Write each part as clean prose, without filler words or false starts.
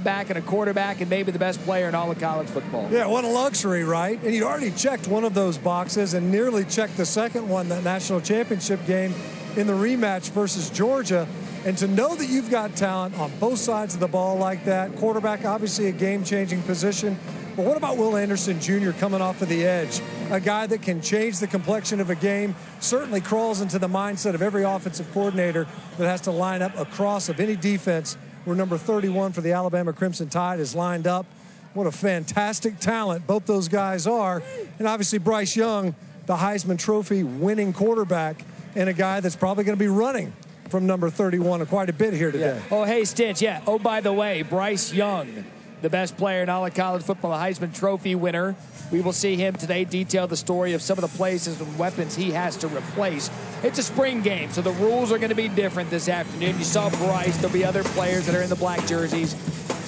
back and a quarterback and maybe the best player in all of college football. Yeah, what a luxury, right? And you already checked one of those boxes and nearly checked the second one, that national championship game in the rematch versus Georgia. And to know that you've got talent on both sides of the ball like that, quarterback, obviously a game-changing position. But what about Will Anderson Jr. coming off of the edge? A guy that can change the complexion of a game, certainly crawls into the mindset of every offensive coordinator that has to line up across of any defense where number 31 for the Alabama Crimson Tide is lined up. What a fantastic talent both those guys are. And obviously Bryce Young, the Heisman Trophy winning quarterback, and a guy that's probably going to be running from number 31 quite a bit here today. Yeah. Oh, hey, Stitch, yeah. Oh, by the way, Bryce Young, the best player in all of college football, the Heisman Trophy winner. We will see him today detail the story of some of the places and weapons he has to replace. It's a spring game, so the rules are going to be different this afternoon. You saw Bryce. There'll be other players that are in the black jerseys.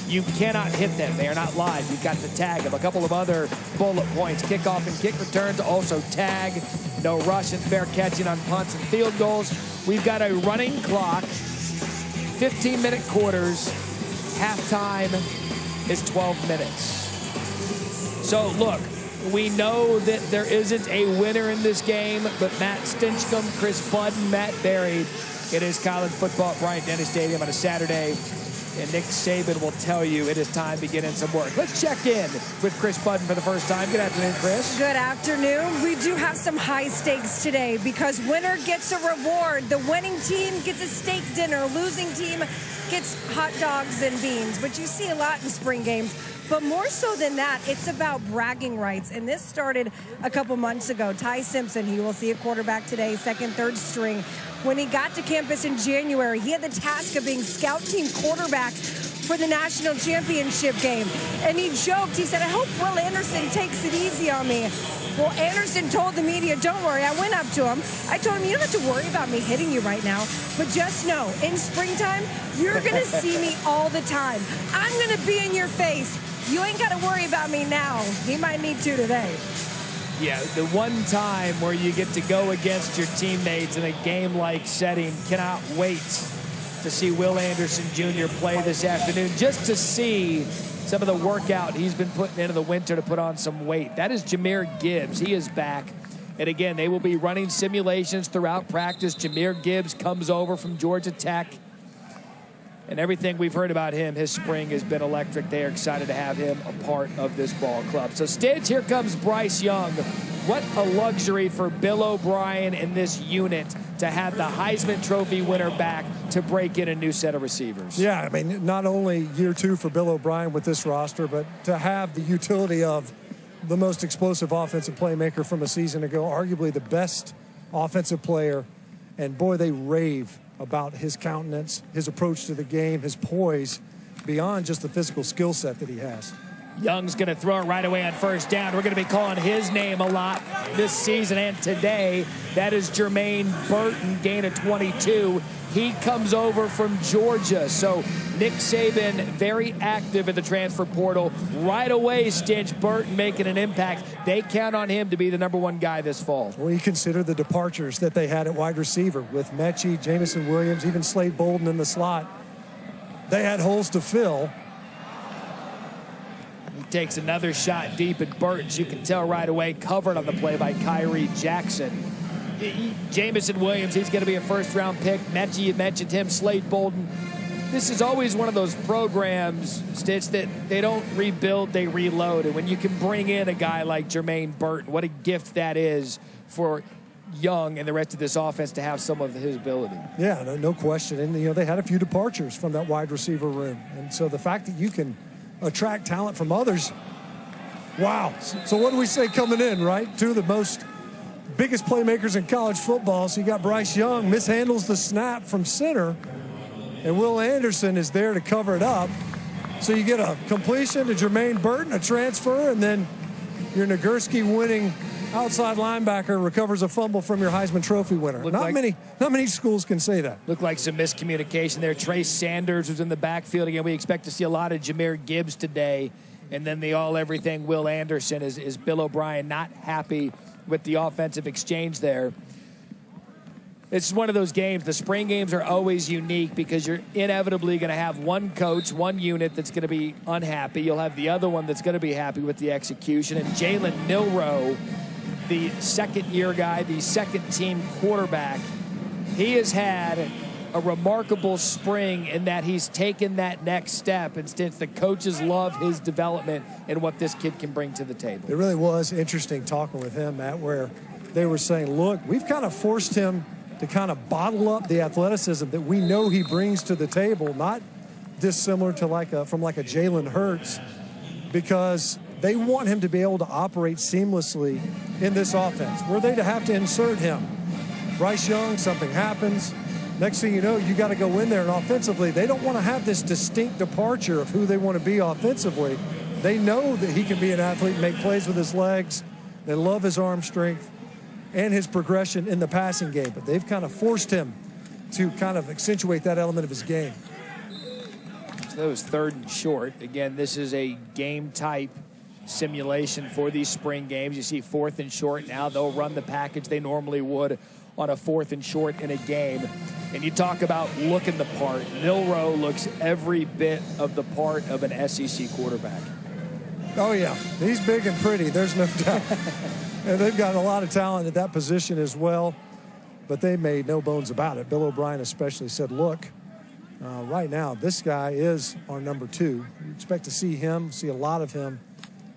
You cannot hit them. They are not live. You've got to tag them. A couple of other bullet points. Kickoff and kick returns also tag. No rush and fair catching on punts and field goals. We've got a running clock. 15-minute quarters. Halftime is 12 minutes. So, look, we know that there isn't a winner in this game, but Matt Stinchcomb, Chris Budden, Matt Berry. It is college football at Bryant-Denny Stadium on a Saturday. And Nick Saban will tell you it is time to get in some work. Let's check in with Chris Budden for the first time. Good afternoon, Chris. Good afternoon. We do have some high stakes today because winner gets a reward. The winning team gets a steak dinner. Losing team gets hot dogs and beans, which you see a lot in spring games. But more so than that, it's about bragging rights. And this started a couple months ago. Ty Simpson, he will see a quarterback today, second, third string. When he got to campus in January, he had the task of being scout team quarterback for the national championship game. And he joked, he said, I hope Will Anderson takes it easy on me. Well, Anderson told the media, don't worry. I went up to him. I told him, you don't have to worry about me hitting you right now, but just know, in springtime, you're going to see me all the time. I'm going to be in your face. You ain't got to worry about me now. He might need to today. Yeah, the one time where you get to go against your teammates in a game-like setting. Cannot wait to see Will Anderson Jr. play this afternoon, just to see some of the workout he's been putting into the winter to put on some weight. That is Jameer Gibbs. He is back. And again, they will be running simulations throughout practice. Jameer Gibbs comes over from Georgia Tech. And everything we've heard about him, his spring has been electric. They are excited to have him a part of this ball club. So, Stitch, here comes Bryce Young. What a luxury for Bill O'Brien and this unit to have the Heisman Trophy winner back to break in a new set of receivers. Yeah, I mean, not only year two for Bill O'Brien with this roster, but to have the utility of the most explosive offensive playmaker from a season ago, arguably the best offensive player. And, boy, they rave about his countenance, his approach to the game, his poise, beyond just the physical skill set that he has. Young's going to throw it right away on first down. We're going to be calling his name a lot this season and today. That is Jermaine Burton, gain of 22. He comes over from Georgia. So Nick Saban very active in the transfer portal. Right away, Stinch, Burton making an impact. They count on him to be the #1 guy this fall. Well, you consider the departures that they had at wide receiver with Mechie, Jamison Williams, even Slade Bolden in the slot. They had holes to fill. He takes another shot deep at Burton's. You can tell right away, covered on the play by Kyrie Jackson. Jamison Williams, he's going to be a first-round pick. Mechie, you mentioned him. Slade Bolden. This is always one of those programs, Stitch, that they don't rebuild, they reload. And when you can bring in a guy like Jermaine Burton, what a gift that is for Young and the rest of this offense to have some of his ability. Yeah, no question. And, they had a few departures from that wide receiver room. And so the fact that you can attract talent from others, wow. So what do we say coming in, right? Two of the biggest playmakers in college football. So you got Bryce Young, mishandles the snap from center, and Will Anderson is there to cover it up. So you get a completion to Jermaine Burton, a transfer, and then your Nagurski winning outside linebacker recovers a fumble from your Heisman Trophy winner. Not many schools can say that. Looked like some miscommunication there. Trace Sanders was in the backfield again. We expect to see a lot of Jameer Gibbs today. And then the all-everything Will Anderson is Bill O'Brien not happy with the offensive exchange there. It's one of those games. The spring games are always unique because you're inevitably going to have one coach, one unit that's going to be unhappy. You'll have the other one that's going to be happy with the execution. And Jalen Milroe, the second-year guy, the second-team quarterback, he has had a remarkable spring in that he's taken that next step, and since the coaches love his development and what this kid can bring to the table. It really was interesting talking with him, Matt, where they were saying, look, we've kind of forced him to kind of bottle up the athleticism that we know he brings to the table, not dissimilar to from a Jalen Hurts, because they want him to be able to operate seamlessly in this offense. Were they to have to insert him, Bryce Young, something happens, next thing you know, you got to go in there, and offensively, they don't want to have this distinct departure of who they want to be offensively. They know that he can be an athlete and make plays with his legs. They love his arm strength and his progression in the passing game, but they've kind of forced him to kind of accentuate that element of his game. So that was 3rd and short. Again, this is a game-type simulation for these spring games. You see 4th and short. Now they'll run the package they normally would on a 4th and short in a game. And you talk about looking the part. Milroe looks every bit of the part of an SEC quarterback. Oh, yeah. He's big and pretty. There's no doubt. And they've got a lot of talent at that position as well, but they made no bones about it. Bill O'Brien especially said, look, right now, this guy is our number 2. You expect to see a lot of him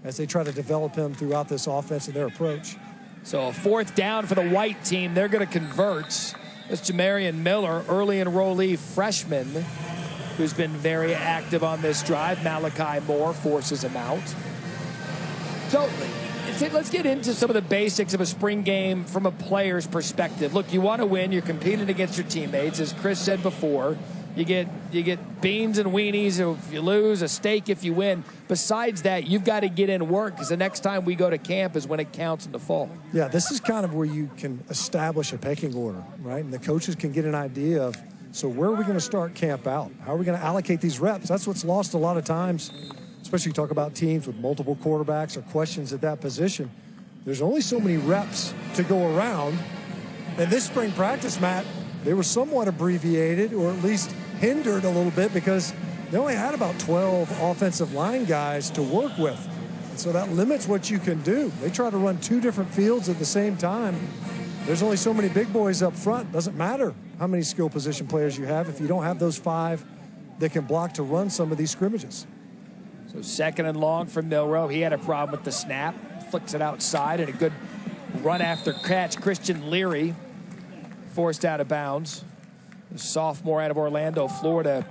as they try to develop him throughout this offense and their approach. So a 4th down for the white team. They're going to convert. It's Jameer Miller, early enrollee freshman, who's been very active on this drive. Malachi Moore forces him out. So let's get into some of the basics of a spring game from a player's perspective. Look, you want to win. You're competing against your teammates. As Chris said before, you get beans and weenies if you lose, a steak if you win. Besides that, you've got to get in work because the next time we go to camp is when it counts in the fall. Yeah, this is kind of where you can establish a pecking order, right? And the coaches can get an idea of, so where are we going to start camp out? How are we going to allocate these reps? That's what's lost a lot of times, especially you talk about teams with multiple quarterbacks or questions at that position. There's only so many reps to go around. And this spring practice, Matt, they were somewhat abbreviated or at least hindered a little bit because they only had about 12 offensive line guys to work with. And so that limits what you can do. They try to run 2 different fields at the same time. There's only so many big boys up front. Doesn't matter how many skill position players you have if you don't have those 5 that can block to run some of these scrimmages. So 2nd and long for Milroe. He had a problem with the snap. Flicks it outside and a good run after catch. Christian Leary forced out of bounds. The sophomore out of Orlando, Florida.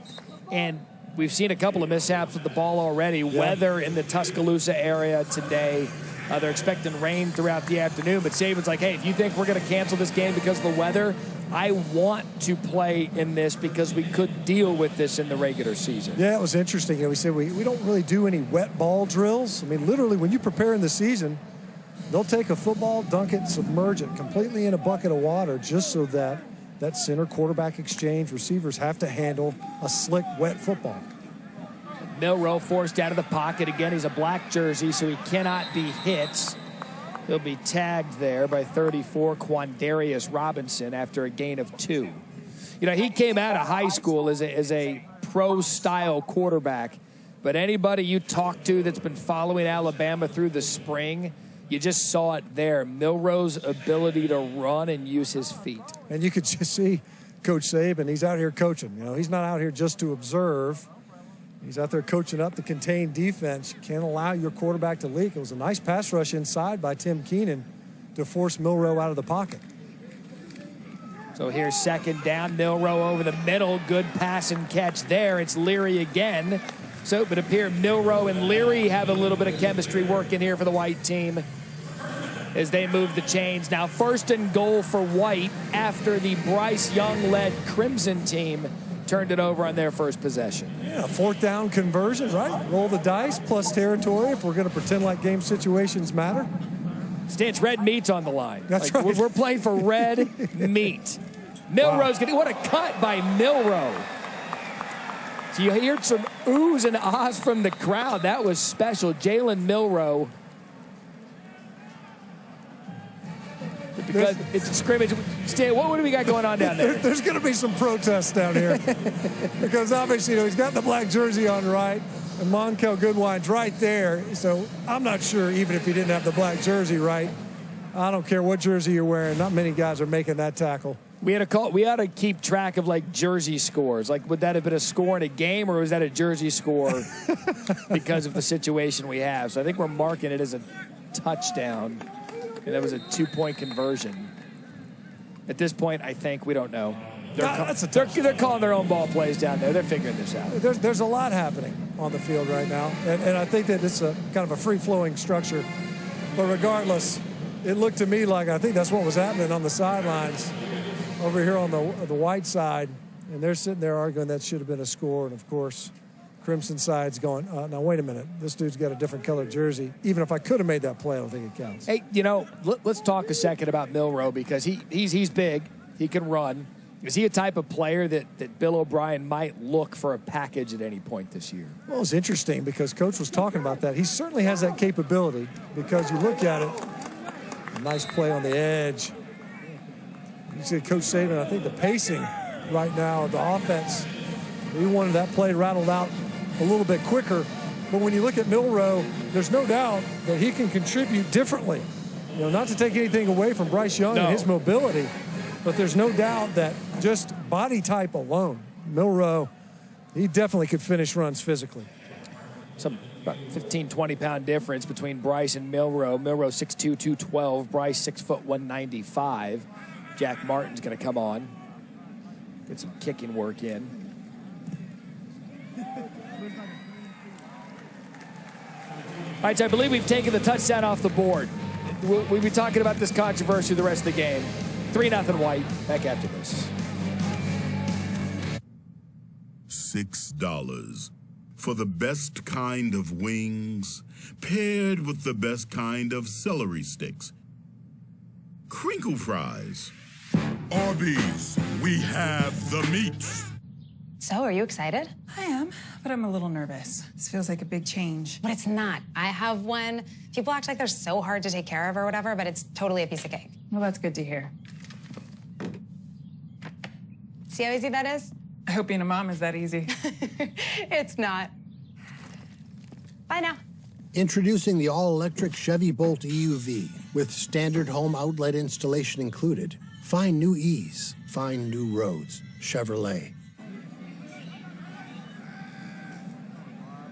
And we've seen a couple of mishaps with the ball already. Yeah. Weather in the Tuscaloosa area today. They're expecting rain throughout the afternoon. But Saban's like, hey, if you think we're going to cancel this game because of the weather, I want to play in this because we could deal with this in the regular season. Yeah, it was interesting. We said we don't really do any wet ball drills. I mean, literally, when you prepare in the season, they'll take a football, dunk it, submerge it completely in a bucket of water just so that center quarterback exchange receivers have to handle a slick, wet football. Milroe forced out of the pocket. Again, he's a black jersey, so he cannot be hit. He'll be tagged there by 34, Quandarius Robinson, after a gain of 2. You know, he came out of high school as a pro-style quarterback, but anybody you talk to that's been following Alabama through the spring, you just saw it there. Milroe's ability to run and use his feet. And you could just see Coach Saban, he's out here coaching. You know, he's not out here just to observe. He's out there coaching up the contained defense. You can't allow your quarterback to leak. It was a nice pass rush inside by Tim Keenan to force Milroe out of the pocket. So here's 2nd down. Milroe over the middle. Good pass and catch there. It's Leary again. So it would appear Milroe and Leary have a little bit of chemistry working here for the white team as they move the chains. Now 1st and goal for White after the Bryce Young-led Crimson team turned it over on their first possession. Yeah, 4th down conversion, right? Roll the dice plus territory if we're going to pretend like game situations matter. Stance, red meat's on the line. That's right. We're playing for red meat. Milroe's going to, what a cut by Milroe. So you heard some oohs and ahs from the crowd. That was special. Jalen Milroe because it's a scrimmage. Stan, what do we got going on down there? There's going to be some protests down here because obviously, he's got the black jersey on right, and Monkel Goodwine's right there. So I'm not sure, even if he didn't have the black jersey right, I don't care what jersey you're wearing. Not many guys are making that tackle. We had a call. We ought to keep track of like jersey scores. Like, would that have been a score in a game, or was that a jersey score because of the situation we have? So I think we're marking it as a touchdown, and that was a 2-point conversion. At this point, I think we don't know. They're calling their own ball plays down there. They're figuring this out. There's a lot happening on the field right now, and I think that it's a kind of a free-flowing structure. But regardless, it looked to me like I think that's what was happening on the sidelines over here on the white side, and they're sitting there arguing that should have been a score. And of course, Crimson side's going, now wait a minute, this dude's got a different colored jersey. Even if I could have made that play, I don't think it counts. Hey, let's talk a second about Milroe, because he's big, he can run. Is he a type of player that Bill O'Brien might look for a package at any point this year? Well, it's interesting because Coach was talking about that. He certainly has that capability, because you look at it, a nice play on the edge. You see Coach Saban, I think the pacing right now of the offense, we wanted that play rattled out a little bit quicker. But when you look at Milroe, there's no doubt that he can contribute differently. Not to take anything away from Bryce Young and his mobility, but there's no doubt that just body type alone, Milroe, he definitely could finish runs physically. Some about 15, 20-pound difference between Bryce and Milroe. Milroe 6'2", 212. Bryce 6 foot 195. Jack Martin's going to come on, get some kicking work in. All right, so I believe we've taken the touchdown off the board. We'll be talking about this controversy the rest of the game. 3-0 White. Back after this. $6 for the best kind of wings, paired with the best kind of celery sticks. Crinkle fries. Arby's, we have the meats. So, are you excited? I am, but I'm a little nervous. This feels like a big change. But it's not. I have one. People act like they're so hard to take care of or whatever, but it's totally a piece of cake. Well, that's good to hear. See how easy that is? I hope being a mom is that easy. It's not. Bye now. Introducing the all-electric Chevy Bolt EUV with standard home outlet installation included. Find new ease. Find new roads. Chevrolet.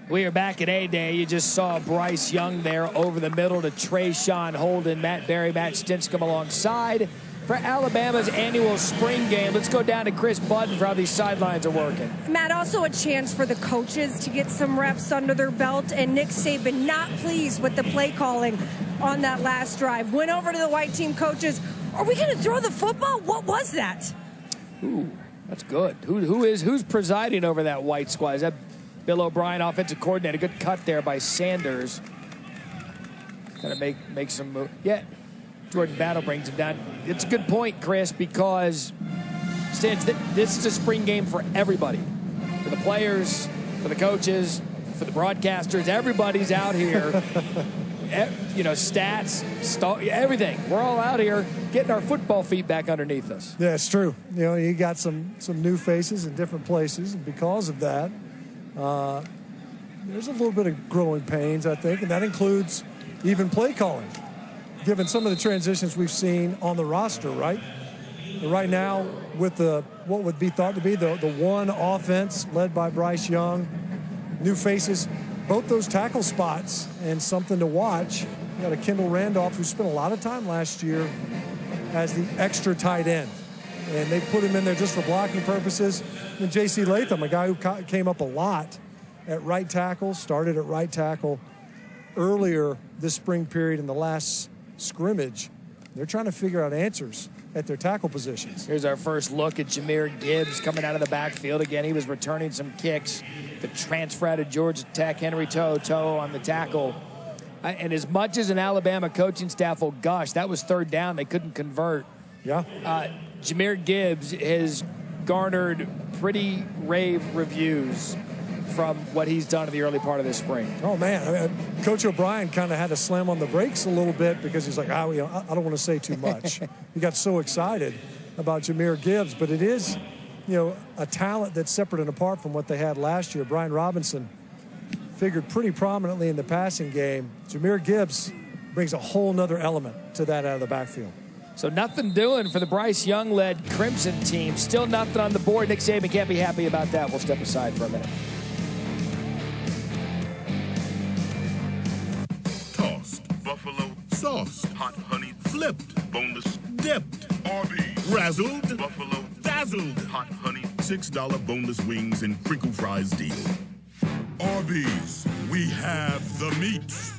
We are back at A-Day. You just saw Bryce Young there over the middle to Trayshawn Holden, Matt Berry, Matt Stinscombe alongside. For Alabama's annual spring game, let's go down to Chris Budden for how these sidelines are working. Matt, also a chance for the coaches to get some reps under their belt, and Nick Saban not pleased with the play calling on that last drive. Went over to the white team coaches. Are we going to throw the football? What was that? Ooh, that's good. Who's presiding over that white squad? Is that Bill O'Brien, offensive coordinator? Good cut there by Sanders. Got to make some move. Yeah. Jordan Battle brings him down. It's a good point, Chris, because this is a spring game for everybody. For the players, for the coaches, for the broadcasters. Everybody's out here. Stats, everything. We're all out here getting our football feet back underneath us. Yeah, it's true. You got some new faces in different places, and because of that, there's a little bit of growing pains, I think, and that includes even play calling, given some of the transitions we've seen on the roster, right? Right now, with what would be thought to be the one offense led by Bryce Young, new faces, both those tackle spots, and something to watch. You got a Kendall Randolph who spent a lot of time last year as the extra tight end, and they put him in there just for blocking purposes. And J.C. Latham, a guy who came up a lot at right tackle, started at right tackle earlier this spring period in the last scrimmage. They're trying to figure out answers at their tackle positions. Here's our first look at Jameer Gibbs coming out of the backfield. Again, he was returning some kicks. The transfer out of Georgia Tech, Henry Toe on the tackle. And as much as an Alabama coaching staff will gush, that was third down. They couldn't convert. Yeah. Jameer Gibbs has garnered pretty rave reviews from what he's done in the early part of this spring. Oh, man. I mean, Coach O'Brien kind of had to slam on the brakes a little bit because he's like, I don't want to say too much. He got so excited about Jameer Gibbs, but it is, a talent that's separate and apart from what they had last year. Brian Robinson figured pretty prominently in the passing game. Jameer Gibbs brings a whole nother element to that out of the backfield. So nothing doing for the Bryce Young-led Crimson team. Still nothing on the board. Nick Saban can't be happy about that. We'll step aside for a minute. Tossed, buffalo, sauced, hot honey, flipped, boneless, dipped, Arby's, razzled, buffalo, dazzled, hot honey, $6 boneless wings and crinkle fries deal. Arby's, we have the meats.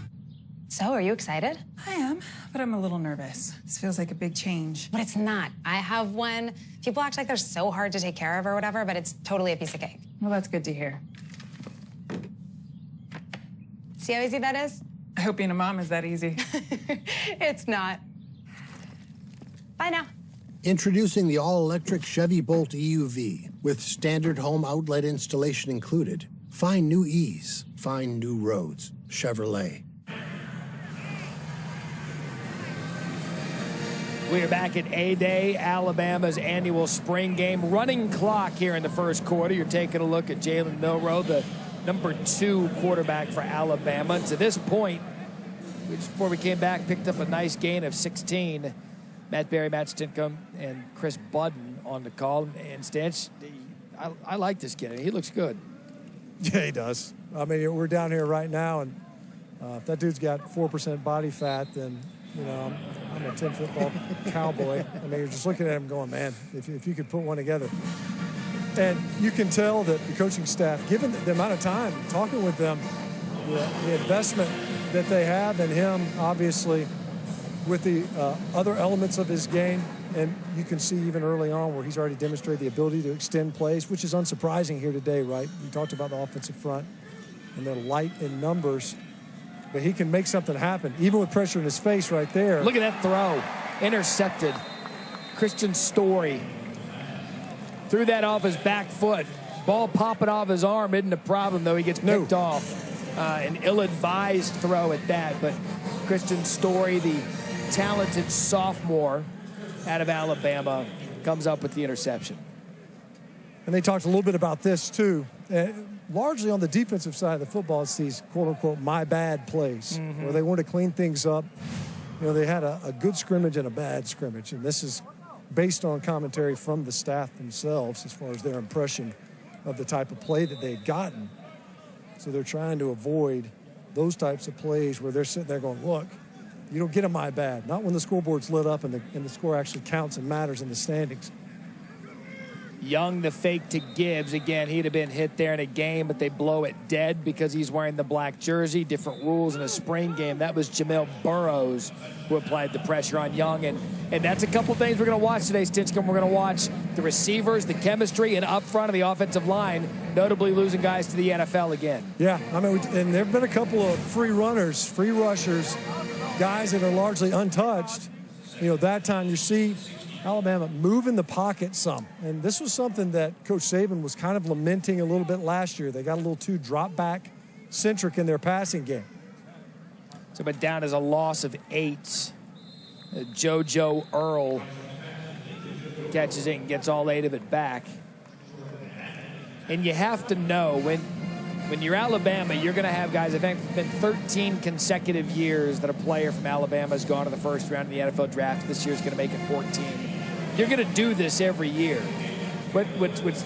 So, are you excited? I am, but I'm a little nervous. This feels like a big change. But it's not. I have one. People act like they're so hard to take care of or whatever, but it's totally a piece of cake. Well, that's good to hear. See how easy that is? I hope being a mom is that easy. It's not. Bye now. Introducing the all-electric Chevy Bolt EUV with standard home outlet installation included. Find new ease. Find new roads. Chevrolet. We are back at A-Day, Alabama's annual spring game. Running clock here in the first quarter. You're taking a look at Jalen Milroe, the #2 quarterback for Alabama. And to this point, before we came back, picked up a nice gain of 16. Matt Berry, Matt Stinkum, and Chris Budden on the call. And Stanch, I like this kid. He looks good. Yeah, he does. I mean, we're down here right now, and if that dude's got 4% body fat, then, I'm a 10-football cowboy. I mean, you're just looking at him going, man, if you could put one together. And you can tell that the coaching staff, given the amount of time talking with them, the investment that they have in him, obviously, with the other elements of his game, and you can see even early on where he's already demonstrated the ability to extend plays, which is unsurprising here today, right? We talked about the offensive front, and they're light in numbers, but he can make something happen, even with pressure in his face right there. Look at that throw. Intercepted. Christian Story threw that off his back foot. Ball popping off his arm isn't a problem, though. He gets picked off. An ill-advised throw at that, but Christian Story, the talented sophomore out of Alabama, comes up with the interception. And they talked a little bit about this, too. Largely on the defensive side of the football, it's these quote-unquote my bad plays, where they want to clean things up. They had a good scrimmage and a bad scrimmage, and this is based on commentary from the staff themselves as far as their impression of the type of play that they'd gotten. So they're trying to avoid those types of plays where they're sitting there going, look, you don't get a my bad. Not when the scoreboard's lit up and the score actually counts and matters in the standings. Young, the fake to Gibbs. Again, he'd have been hit there in a game, but they blow it dead because he's wearing the black jersey. Different rules in a spring game. That was Jamil Burroughs who applied the pressure on Young. And that's a couple things we're going to watch today, Stinchcomb. We're going to watch the receivers, the chemistry, and up front of the offensive line, notably losing guys to the NFL again. Yeah, I mean, and there have been a couple of free runners, free rushers, guys that are largely untouched. That time you see Alabama moving the pocket some. And this was something that Coach Saban was kind of lamenting a little bit last year. They got a little too drop-back centric in their passing game. So, but down as a loss of 8. JoJo Earl catches it and gets all 8 of it back. And you have to know, when you're Alabama, you're going to have guys. I think it's been 13 consecutive years that a player from Alabama has gone to the first round of the NFL draft. This year's going to make it 14. You're going to do this every year. But what's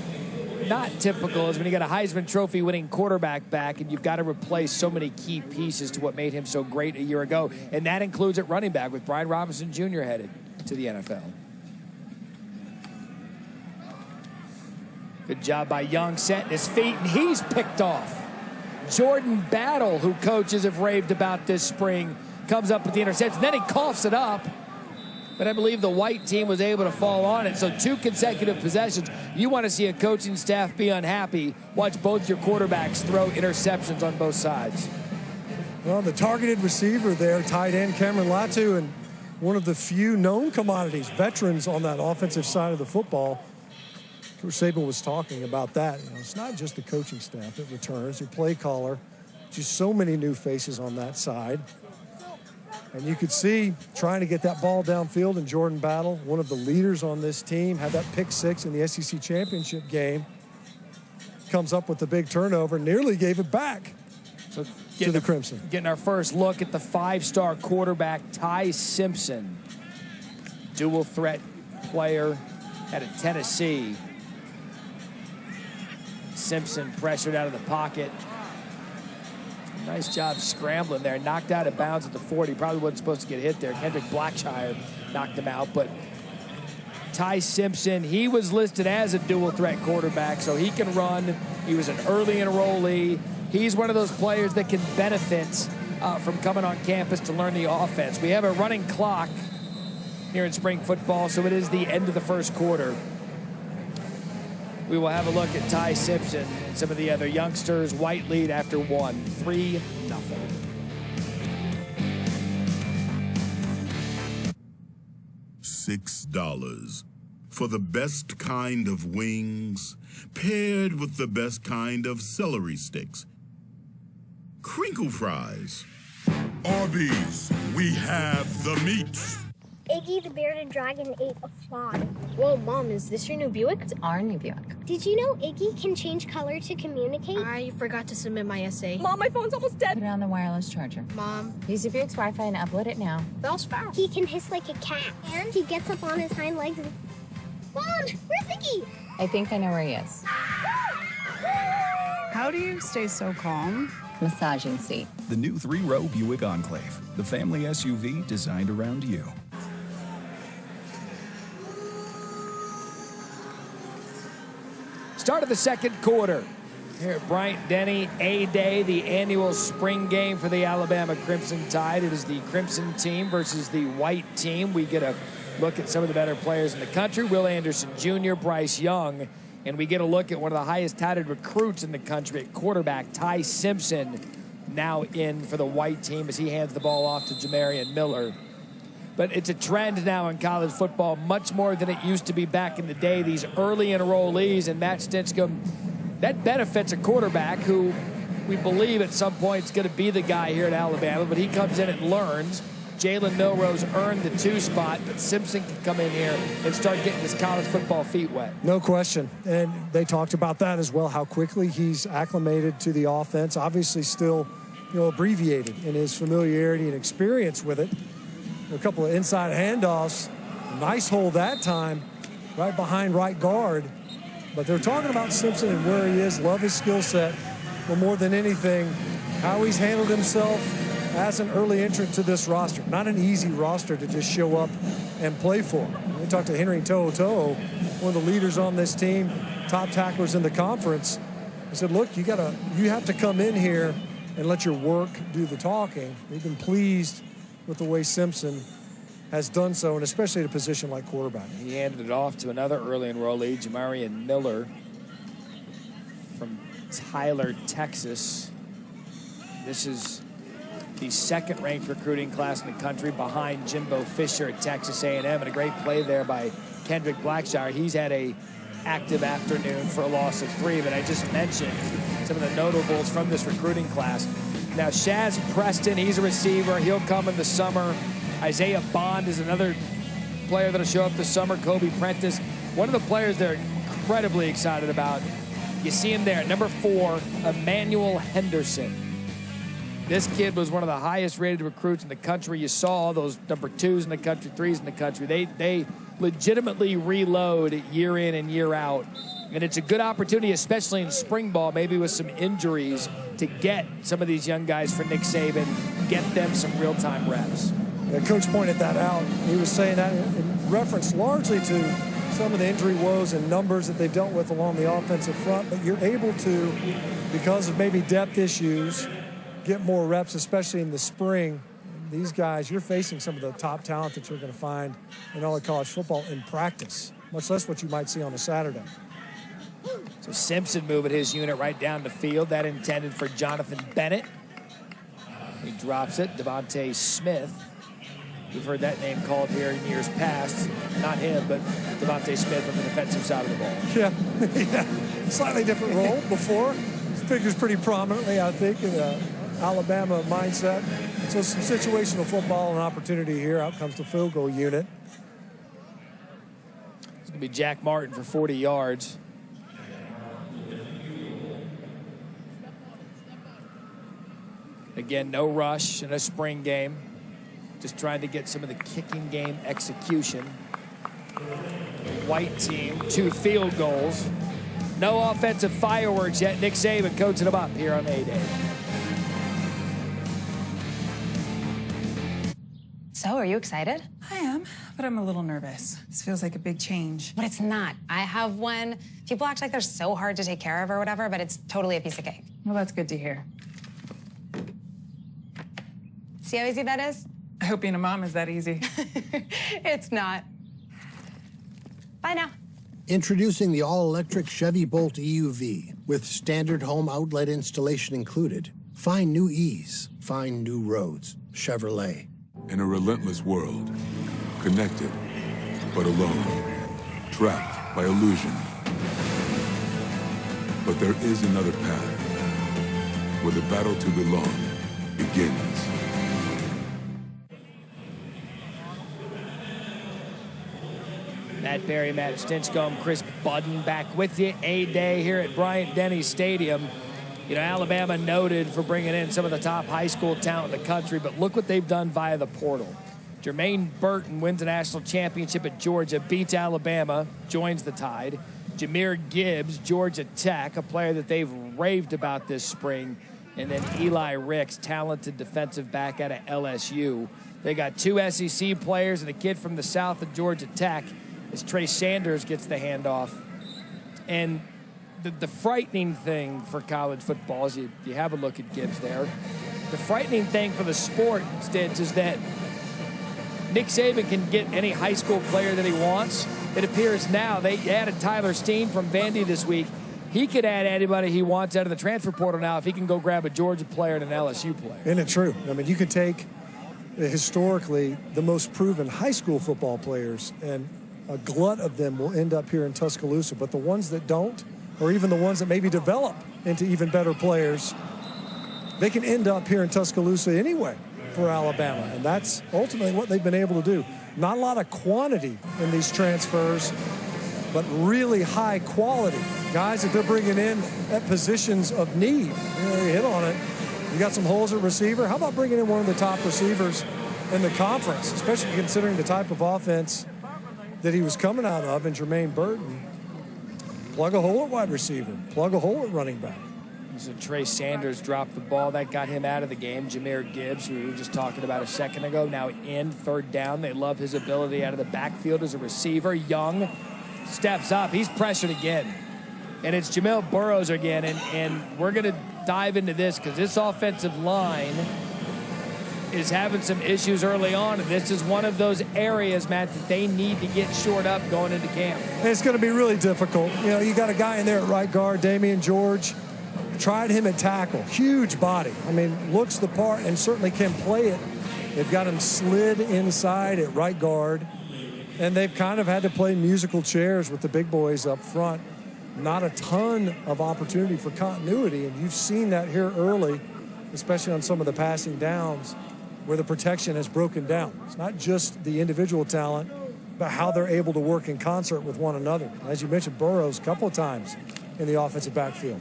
not typical is when you got a Heisman Trophy winning quarterback back and you've got to replace so many key pieces to what made him so great a year ago. And that includes at running back with Brian Robinson Jr. headed to the NFL. Good job by Young, setting his feet, and he's picked off. Jordan Battle, who coaches have raved about this spring, comes up with the interception. Then he coughs it up, but I believe the white team was able to fall on it. So 2 consecutive possessions. You want to see a coaching staff be unhappy, watch both your quarterbacks throw interceptions on both sides. Well, the targeted receiver there, tight end Cameron Latu, and one of the few known commodities, veterans on that offensive side of the football, Saban was talking about that. It's not just the coaching staff that returns, your play caller, just so many new faces on that side. And you could see trying to get that ball downfield in Jordan Battle, one of the leaders on this team, had that pick six in the SEC championship game. Comes up with the big turnover, nearly gave it back to the Crimson. Getting our first look at the five-star quarterback, Ty Simpson. Dual threat player out of Tennessee. Simpson pressured out of the pocket. Nice job scrambling there. Knocked out of bounds at the 40. Probably wasn't supposed to get hit there. Kendrick Blackshire knocked him out. But Ty Simpson, he was listed as a dual threat quarterback, so he can run. He was an early enrollee. He's one of those players that can benefit from coming on campus to learn the offense. We have a running clock here in spring football, so it is the end of the first quarter. We will have a look at Ty Simpson and some of the other youngsters. White lead after one, 3-0. $6 for the best kind of wings, paired with the best kind of celery sticks. Crinkle fries. Arby's, we have the meats. Iggy the bearded dragon ate a fly. Whoa, Mom, is this your new Buick? It's our new Buick. Did you know Iggy can change color to communicate? I forgot to submit my essay. Mom, my phone's almost dead. Put it on the wireless charger. Mom. Use your Buick's Wi-Fi and upload it now. That was fast. He can hiss like a cat. And he gets up on his hind legs and... Mom, where's Iggy? I think I know where he is. How do you stay so calm? Massaging seat. The new 3-row Buick Enclave, the family SUV designed around you. Start of the second quarter here at Bryant-Denny A-Day, the annual spring game for the Alabama Crimson Tide. It is the Crimson team versus the white team. We get a look at some of the better players in the country, Will Anderson Jr., Bryce Young, and we get a look at one of the highest touted recruits in the country at quarterback, Ty Simpson, now in for the white team as he hands the ball off to Jameer Miller. But it's a trend now in college football, much more than it used to be back in the day. These early enrollees, and Matt Stinchcomb, that benefits a quarterback who we believe at some point is going to be the guy here at Alabama, but he comes in and learns. Jalen Milroe's earned the 2 spot, but Simpson can come in here and start getting his college football feet wet. No question. And they talked about that as well, how quickly he's acclimated to the offense. Obviously still, abbreviated in his familiarity and experience with it. A couple of inside handoffs. Nice hole that time, right behind right guard. But they're talking about Simpson and where he is. Love his skill set. But more than anything, how he's handled himself as an early entrant to this roster. Not an easy roster to just show up and play for. We talked to Henry To'oTo'o, one of the leaders on this team, top tacklers in the conference. He said, look, you have to come in here and let your work do the talking. They've been pleased with the way Simpson has done so, and especially at a position like quarterback. He handed it off to another early enrollee, Jameer Miller from Tyler, Texas. This is the second-ranked recruiting class in the country behind Jimbo Fisher at Texas A&M, and a great play there by Kendrick Blackshire. He's had a active afternoon for a loss of 3, but I just mentioned some of the notables from this recruiting class. Now, Shaz Preston, he's a receiver. He'll come in the summer. Isaiah Bond is another player that'll show up this summer. Kobe Prentice. One of the players they're incredibly excited about. You see him there, number 4, Emmanuel Henderson. This kid was one of the highest rated recruits in the country. You saw all those number 2s in the country, 3s in the country. They legitimately reload year in and year out. And it's a good opportunity, especially in spring ball, maybe with some injuries, to get some of these young guys for Nick Saban, get them some real-time reps. Yeah, Coach pointed that out. He was saying that in reference largely to some of the injury woes and numbers that they've dealt with along the offensive front, but you're able to, because of maybe depth issues, get more reps, especially in the spring. These guys, you're facing some of the top talent that you're going to find in all of college football in practice, much less what you might see on a Saturday. So Simpson moving his unit right down the field. That intended for Jonathan Bennett. He drops it. Devontae Smith We've heard that name called here in years past. Not him, but Devontae Smith on the defensive side of the ball. Yeah, slightly different role before. Figures pretty prominently, I think, in the Alabama mindset. So some situational football and opportunity here. Out comes the field goal unit. It's going to be Jack Martin for 40 yards. Again, no rush in a spring game. Just trying to get some of the kicking game execution. White team, 2 field goals. No offensive fireworks yet. Nick Saban coaching them up here on A-Day. So, are you excited? I am, but I'm a little nervous. This feels like a big change. But it's not. I have one. People act like they're so hard to take care of or whatever, but it's totally a piece of cake. Well, that's good to hear. See how easy that is? I hope being a mom is that easy. It's not. Bye now. Introducing the all-electric Chevy Bolt EUV with standard home outlet installation included. Find new ease. Find new roads. Chevrolet. In a relentless world, connected but alone, trapped by illusion. But there is another path where the battle to belong begins. Matt Berry, Matt Stinchcomb, Chris Budden back with you. A-Day here at Bryant-Denny Stadium. You know, Alabama noted for bringing in some of the top high school talent in the country, but look what they've done via the portal. Jermaine Burton wins a national championship at Georgia, beats Alabama, joins the Tide. Jameer Gibbs, Georgia Tech, a player that they've raved about this spring. And then Eli Ricks, talented defensive back out of LSU. They got 2 SEC players and a kid from the south of Georgia Tech as Trey Sanders gets the handoff. And the frightening thing for college football is you have a look at Gibbs there. The frightening thing for the sport, Stitch, is that Nick Saban can get any high school player that he wants. It appears now they added Tyler Steen from Vandy this week. He could add anybody he wants out of the transfer portal now if he can go grab a Georgia player and an LSU player. Isn't it true? I mean, you could take historically the most proven high school football players, and a glut of them will end up here in Tuscaloosa. But the ones that don't, or even the ones that maybe develop into even better players, they can end up here in Tuscaloosa anyway for Alabama. And that's ultimately what they've been able to do. Not a lot of quantity in these transfers, but really high quality. Guys that they're bringing in at positions of need. You know, you hit on it. You got some holes at receiver. How about bringing in one of the top receivers in the conference, especially considering the type of offense that he was coming out of in Jermaine Burton? Plug a hole at wide receiver. Plug a hole at running back. So Trey Sanders dropped the ball. That got him out of the game. Jameer Gibbs, who we were just talking about a second ago, now in third down. They love his ability out of the backfield as a receiver. Young steps up. He's pressured again. And it's Jamil Burroughs again. And we're going to dive into this because this offensive line is having some issues early on. And this is one of those areas, Matt, that they need to get shored up going into camp. And it's going to be really difficult. You know, you got a guy in there at right guard, Damian George. Tried him at tackle. Huge body. I mean, looks the part and certainly can play it. They've got him slid inside at right guard. And they've kind of had to play musical chairs with the big boys up front. Not a ton of opportunity for continuity, and you've seen that here early, especially on some of the passing downs where the protection has broken down. It's not just the individual talent, but how they're able to work in concert with one another. As you mentioned, Burroughs a couple of times in the offensive backfield.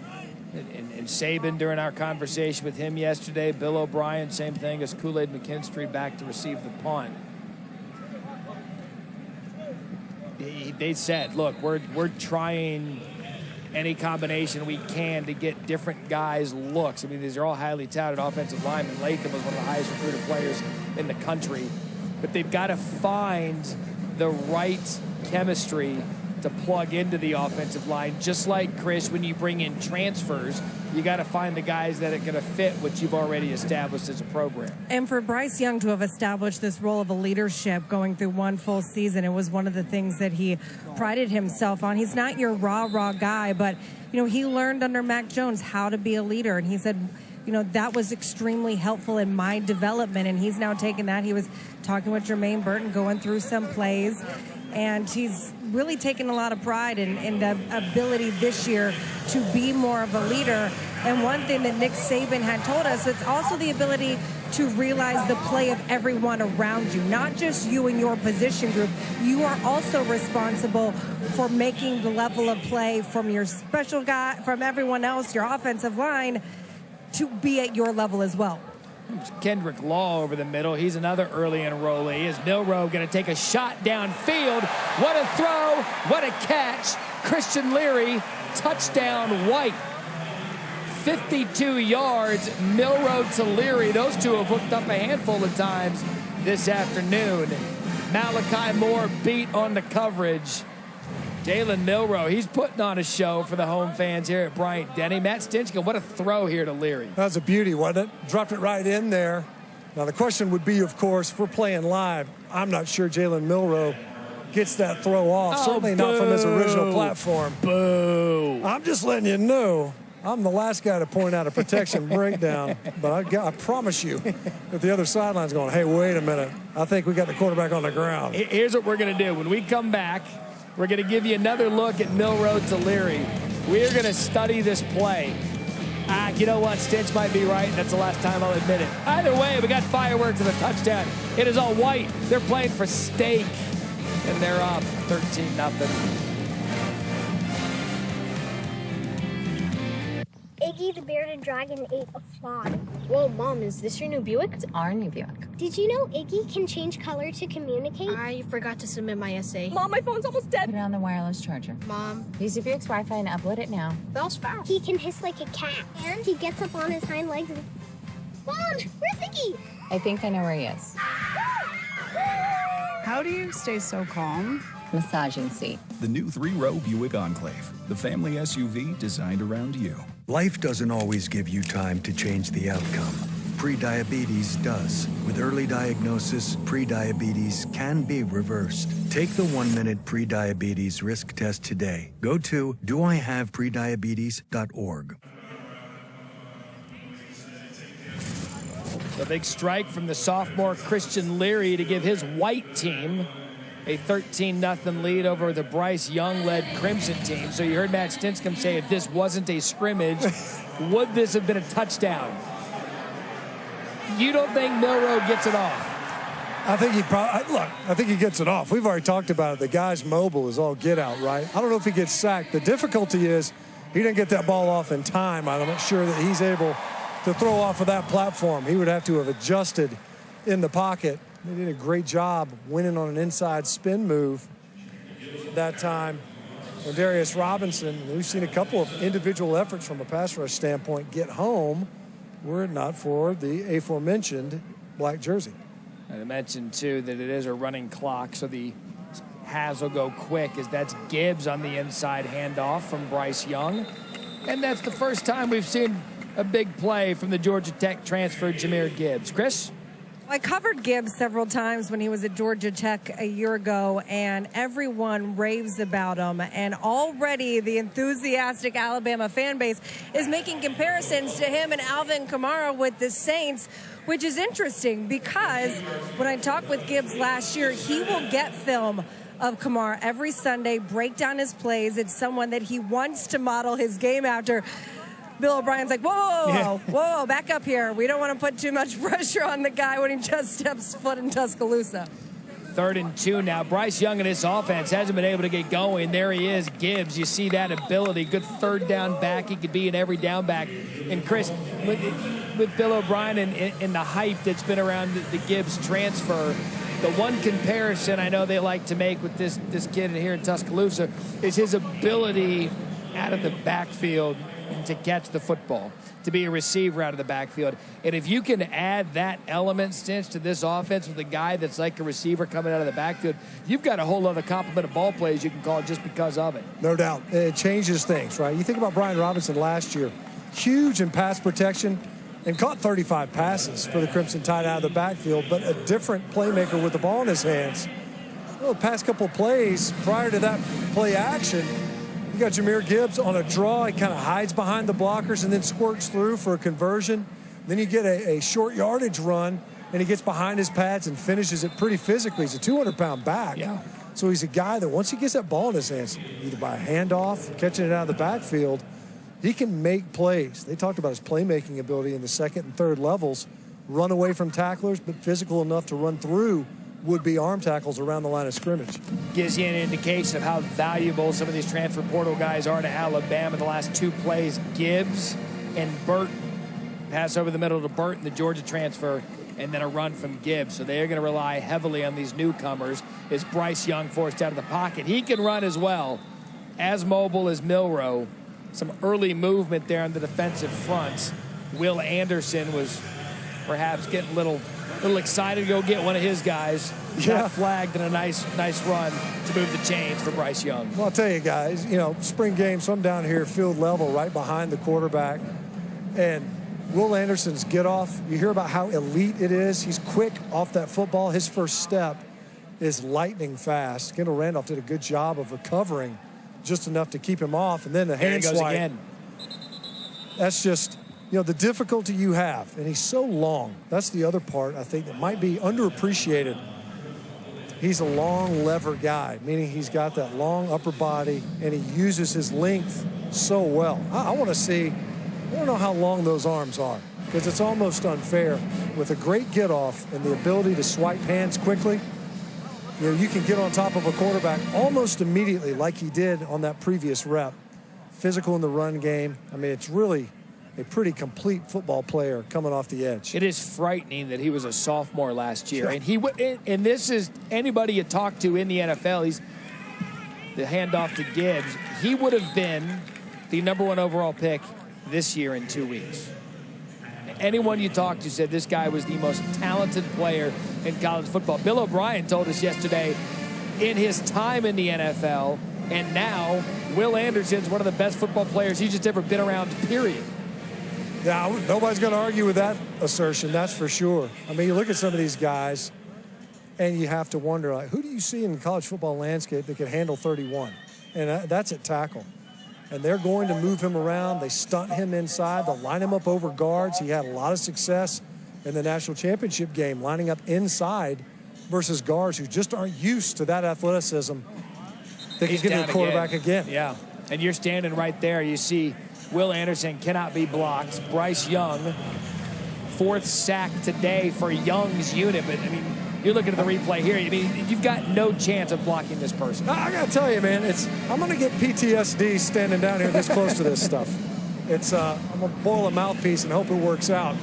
And Saban, during our conversation with him yesterday, Bill O'Brien, same thing as Kool-Aid McKinstry back to receive the punt. They said, look, we're trying any combination we can to get different guys looks. I mean, these are all highly touted offensive linemen. Latham was one of the highest recruited players in the country. But they've got to find the right chemistry to plug into the offensive line. Just like, Chris, when you bring in transfers, you got to find the guys that are going to fit what you've already established as a program. And for Bryce Young to have established this role of a leadership going through one full season, it was one of the things that he prided himself on. He's not your rah-rah guy, but, you know, he learned under Mac Jones how to be a leader. And he said, that was extremely helpful in my development, and he's now taken that. He was talking with Jermaine Burton, going through some plays, and he's really taken a lot of pride in the ability this year to be more of a leader. And one thing that Nick Saban had told us, it's also the ability to realize the play of everyone around you, not just you and your position group. You are also responsible for making the level of play from your special guy, from everyone else, your offensive line, to be at your level as well. Kendrick Law over the middle. He's another early enrollee. Is Milroe going to take a shot downfield? What a throw. What a catch. Christian Leary, touchdown White. 52 yards, Milroe to Leary. Those two have hooked up a handful of times this afternoon. Malachi Moore beat on the coverage. Jalen Milroe, he's putting on a show for the home fans here at Bryant-Denny. Matt Stinchcomb, what a throw here to Leary. That was a beauty, wasn't it? Dropped it right in there. Now, the question would be, of course, if we're playing live, I'm not sure Jalen Milroe gets that throw off. Certainly not from his original platform. Boo. I'm just letting you know, I'm the last guy to point out a protection breakdown, but I promise you that the other sideline's going, hey, wait a minute. I think we got the quarterback on the ground. Here's what we're going to do. When we come back, we're going to give you another look at Milroe to Leary. We're going to study this play. You know what? Stitch might be right. That's the last time I'll admit it. Either way, we got fireworks and a touchdown. It is all White. They're playing for stake, and they're up 13-0. Iggy the bearded dragon ate a fly. Whoa, Mom, is this your new Buick? It's our new Buick. Did you know Iggy can change color to communicate? I forgot to submit my essay. Mom, my phone's almost dead. Put it on the wireless charger. Mom. Use your Buick's Wi-Fi and upload it now. That was fast. He can hiss like a cat. And he gets up on his hind legs and... Mom, where's Iggy? I think I know where he is. How do you stay so calm? Massaging seat. The new 3-row Buick Enclave, the family SUV designed around you. Life doesn't always give you time to change the outcome. Prediabetes does. With early diagnosis, prediabetes can be reversed. Take the 1-minute prediabetes risk test today. Go to doihaveprediabetes.org. A big strike from the sophomore Christian Leary to give his White team a 13-0 lead over the Bryce Young-led Crimson team. So you heard Matt Stinchcomb say if this wasn't a scrimmage, would this have been a touchdown? You don't think Milroe gets it off? I think I think he gets it off. We've already talked about it. The guy's mobile is all get out, right? I don't know if he gets sacked. The difficulty is he didn't get that ball off in time. I'm not sure that he's able to throw off of that platform. He would have to have adjusted in the pocket. They did a great job winning on an inside spin move that time. And Darius Robinson, we've seen a couple of individual efforts from a pass rush standpoint get home were it not for the aforementioned black jersey. I mentioned, too, that it is a running clock, so the halves will go quick as that's Gibbs on the inside handoff from Bryce Young. And that's the first time we've seen a big play from the Georgia Tech transfer, Jameer Gibbs. Chris? I covered Gibbs several times when he was at Georgia Tech a year ago, and everyone raves about him. And already the enthusiastic Alabama fan base is making comparisons to him and Alvin Kamara with the Saints, which is interesting because when I talked with Gibbs last year, he will get film of Kamara every Sunday, break down his plays. It's someone that he wants to model his game after. Bill O'Brien's like, whoa, back up here. We don't want to put too much pressure on the guy when he just steps foot in Tuscaloosa. 3rd and 2 now. Bryce Young and his offense hasn't been able to get going. There he is, Gibbs. You see that ability. Good 3rd down back. He could be in every down back. And Chris, with Bill O'Brien and the hype that's been around the Gibbs transfer, the one comparison I know they like to make with this kid here in Tuscaloosa is his ability out of the backfield to catch the football, to be a receiver out of the backfield. And if you can add that element, Stinch, to this offense with a guy that's like a receiver coming out of the backfield, you've got a whole other complement of ball plays you can call just because of it. No doubt. It changes things, right? You think about Brian Robinson last year, huge in pass protection and caught 35 passes for the Crimson Tide out of the backfield, but a different playmaker with the ball in his hands. Well, the past couple of plays prior to that play action, you got Jameer Gibbs on a draw. He kind of hides behind the blockers and then squirts through for a conversion. Then you get a short yardage run, and he gets behind his pads and finishes it pretty physically. He's a 200-pound back. Yeah. So he's a guy that once he gets that ball in his hands, either by a handoff, catching it out of the backfield, he can make plays. They talked about his playmaking ability in the second and third levels, run away from tacklers, but physical enough to run through would-be arm tackles around the line of scrimmage. Gives you an indication of how valuable some of these transfer portal guys are to Alabama. The last two plays, Gibbs and Burton. Pass over the middle to Burton, the Georgia transfer, and then a run from Gibbs. So they're going to rely heavily on these newcomers. Is Bryce Young forced out of the pocket? He can run as well, as mobile as Milroe. Some early movement there on the defensive fronts. Will Anderson was perhaps getting a little excited to go get one of his guys. Got flagged and a nice run to move the chains for Bryce Young. Well, I'll tell you guys, spring game, so I'm down here field level right behind the quarterback. And Will Anderson's get off, you hear about how elite it is. He's quick off that football. His first step is lightning fast. Kendall Randolph did a good job of recovering just enough to keep him off. And then the hand swipe. Again. That's just, the difficulty you have. And he's so long. That's the other part, I think, that might be underappreciated. He's a long lever guy, meaning he's got that long upper body, and he uses his length so well. I want to see, I don't know how long those arms are, because it's almost unfair. With a great get-off and the ability to swipe hands quickly, you can get on top of a quarterback almost immediately like he did on that previous rep. Physical in the run game. I mean, it's really a pretty complete football player coming off the edge. It is frightening that he was a sophomore last year. And this is anybody you talk to in the NFL, he's the handoff to Gibbs. He would have been the #1 overall pick this year in 2 weeks. Anyone you talked to said this guy was the most talented player in college football. Bill O'Brien told us yesterday in his time in the NFL, and now Will Anderson's one of the best football players he's just ever been around, period. Yeah, nobody's going to argue with that assertion, that's for sure. I mean, you look at some of these guys, and you have to wonder, who do you see in the college football landscape that can handle 31? And that's at tackle. And they're going to move him around. They stunt him inside. They'll line him up over guards. He had a lot of success in the national championship game, lining up inside versus guards who just aren't used to that athleticism. They can get to the quarterback again. Yeah, and you're standing right there. You see Will Anderson cannot be blocked. Bryce Young, 4th sack today for Young's unit. But, I mean, you're looking at the replay here. I mean, you've got no chance of blocking this person. I got to tell you, man, I'm going to get PTSD standing down here this close to this stuff. I'm going to boil a mouthpiece and hope it works out.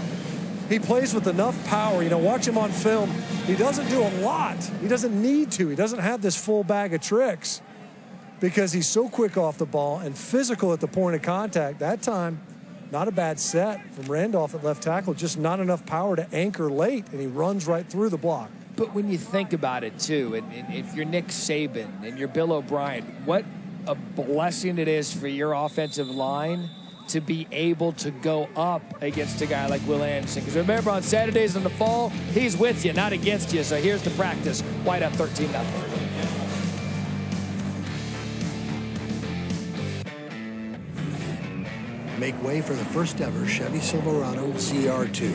He plays with enough power. Watch him on film. He doesn't do a lot. He doesn't need to. He doesn't have this full bag of tricks because he's so quick off the ball and physical at the point of contact. That time, not a bad set from Randolph at left tackle, just not enough power to anchor late, and he runs right through the block. But when you think about it, too, and if you're Nick Saban and you're Bill O'Brien, what a blessing it is for your offensive line to be able to go up against a guy like Will Anderson. Because remember, on Saturdays in the fall, he's with you, not against you. So here's the practice. White up 13-0. Make way for the first ever Chevy Silverado CR2.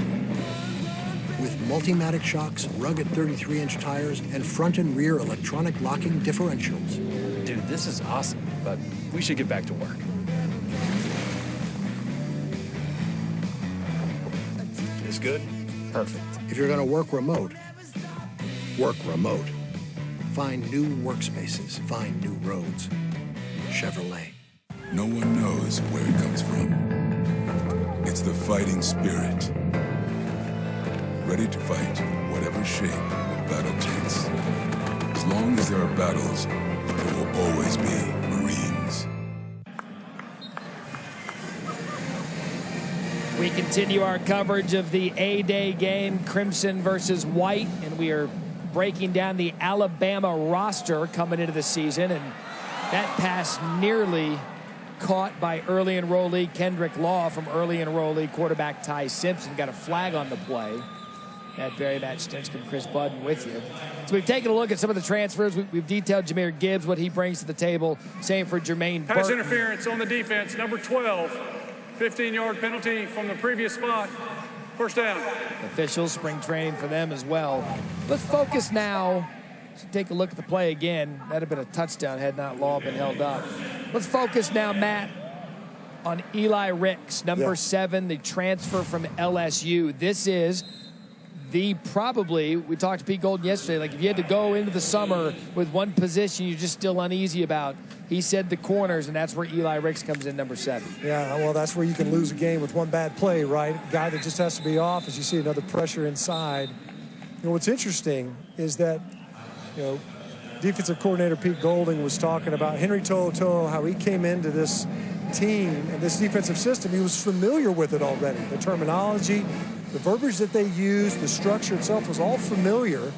With Multimatic shocks, rugged 33-inch tires, and front and rear electronic locking differentials. Dude, this is awesome, but we should get back to work. This good? Perfect. If you're going to work remote, work remote. Find new workspaces, find new roads. Chevrolet. No one knows where it comes from. It's the fighting spirit. Ready to fight whatever shape the battle takes. As long as there are battles, there will always be Marines. We continue our coverage of the A-Day game, Crimson versus White, and we are breaking down the Alabama roster coming into the season, and that pass nearly caught by early enrollee Kendrick Law from early enrollee quarterback Ty Simpson. Got a flag on the play. That very Matt Stinskin, Chris Budden with you. So we've taken a look at some of the transfers. We've detailed Jameer Gibbs, what he brings to the table. Same for Jermaine Pass Burton. interference on the defense, number 12. 15-yard penalty from the previous spot. First down. Officials, spring training for them as well. Let's focus now. So take a look at the play again. That'd have been a touchdown had not Law been held up. Let's focus now, Matt, on Eli Ricks, number 7, the transfer from LSU. This is probably, we talked to Pete Golden yesterday, like if you had to go into the summer with one position you're just still uneasy about, he said the corners, and that's where Eli Ricks comes in, number 7. Yeah, well, that's where you can lose a game with one bad play, right? A guy that just has to be off as you see another pressure inside. You know, what's interesting is that, you know, defensive coordinator Pete Golding was talking about Henry To'oTo'o, how he came into this team and this defensive system. He was familiar with it already. The terminology, the verbiage that they used, the structure itself was all familiar.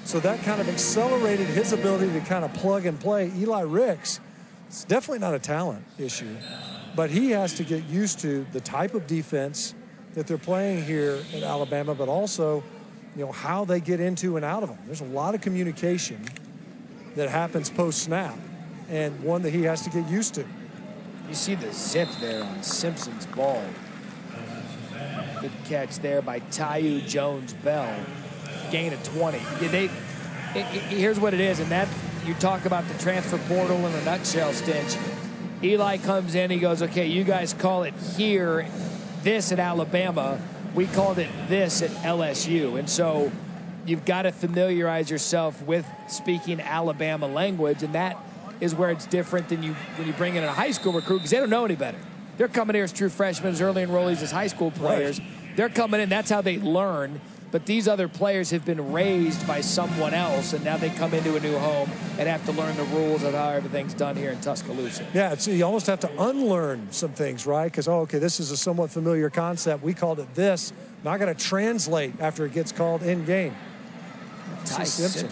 So that kind of accelerated his ability to kind of plug and play. Eli Ricks, it's definitely not a talent issue, but he has to get used to the type of defense that they're playing here at Alabama, but also, you know, how they get into and out of them. There's a lot of communication that happens post-snap, and one that he has to get used to. You see the zip there on Simpson's ball. Good catch there by Taiu Jones-Bell. Gain of 20. Here's what it is, and that you talk about the transfer portal in a nutshell, Stinch. Eli comes in, he goes, okay, you guys call it here, this at Alabama. We called it this at LSU. And so you've got to familiarize yourself with speaking Alabama language, and that is where it's different than when you bring in a high school recruit, because they don't know any better. They're coming here as true freshmen, as early enrollees, as high school players. Right. They're coming in, that's how they learn. But these other players have been raised by someone else, and now they come into a new home and have to learn the rules of how everything's done here in Tuscaloosa. Yeah, you almost have to unlearn some things, right? Because, okay, this is a somewhat familiar concept. We called it this. Now I got to translate after it gets called in-game. Ty Simpson,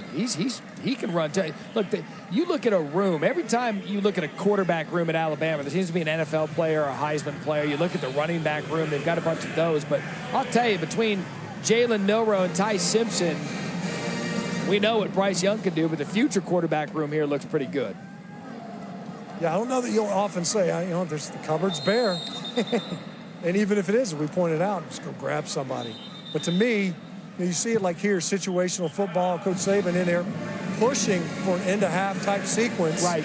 he can run. Look, you look at a room. Every time you look at a quarterback room at Alabama, there seems to be an NFL player or a Heisman player. You look at the running back room, they've got a bunch of those. But I'll tell you, between Jalen Milroe and Ty Simpson, we know what Bryce Young can do, but the future quarterback room here looks pretty good. Yeah, I don't know that you'll often say, there's the cupboard's bare. And even if it is, as we pointed out, just go grab somebody. But to me, you see it like here, situational football, Coach Saban in there pushing for an end-of-half type sequence. Right.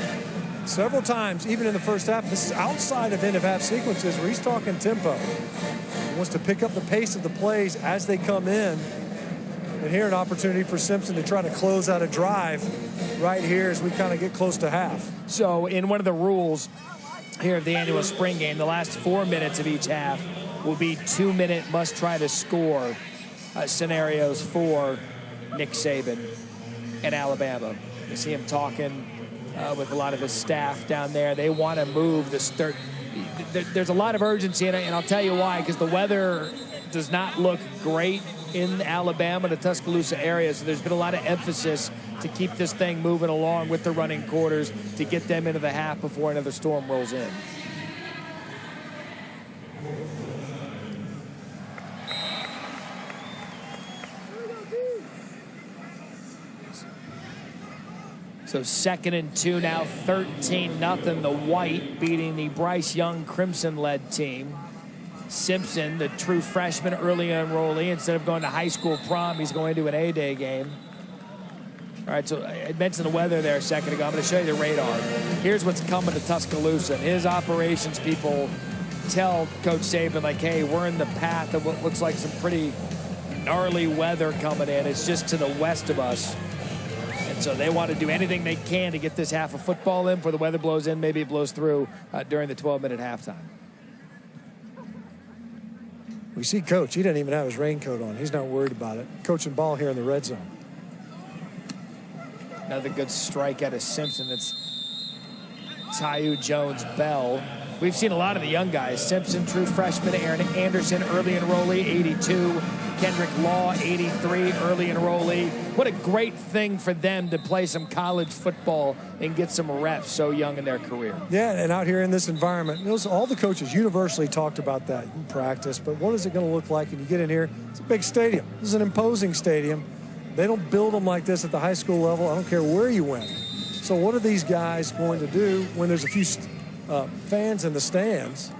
Several times, even in the first half. This is outside of end-of-half sequences where he's talking tempo. He wants to pick up the pace of the plays as they come in. And here an opportunity for Simpson to try to close out a drive right here as we kind of get close to half. So in one of the rules here of the annual spring game, the last 4 minutes of each half will be 2-minute must-try-to-score scenarios for Nick Saban and Alabama. You see him talking with a lot of his staff down there. They want to move this third. There's a lot of urgency in it, and I'll tell you why, because the weather does not look great in Alabama, the Tuscaloosa area, so there's been a lot of emphasis to keep this thing moving along with the running quarters to get them into the half before another storm rolls in. So 2nd and 2 now, 13-0. The White beating the Bryce Young Crimson-led team. Simpson, the true freshman early enrollee, instead of going to high school prom, he's going to an A-Day game. All right, so I mentioned the weather there a second ago. I'm going to show you the radar. Here's what's coming to Tuscaloosa. His operations people tell Coach Saban, like, hey, we're in the path of what looks like some pretty gnarly weather coming in. It's just to the west of us. And so they want to do anything they can to get this half of football in before the weather blows in. Maybe it blows through during the 12-minute halftime. We see Coach. He doesn't even have his raincoat on. He's not worried about it. Coaching ball here in the red zone. Another good strike out of Simpson. That's Taiu Jones-Bell. We've seen a lot of the young guys. Simpson, true freshman. Aaron Anderson, early enrollee, 82. Kendrick Law, 83, early enrollee. What a great thing for them to play some college football and get some reps so young in their career. Yeah, and out here in this environment, all the coaches universally talked about that in practice, but what is it going to look like when you get in here? It's a big stadium. This is an imposing stadium. They don't build them like this at the high school level. I don't care where you went. So what are these guys going to do when there's a few fans in the stands?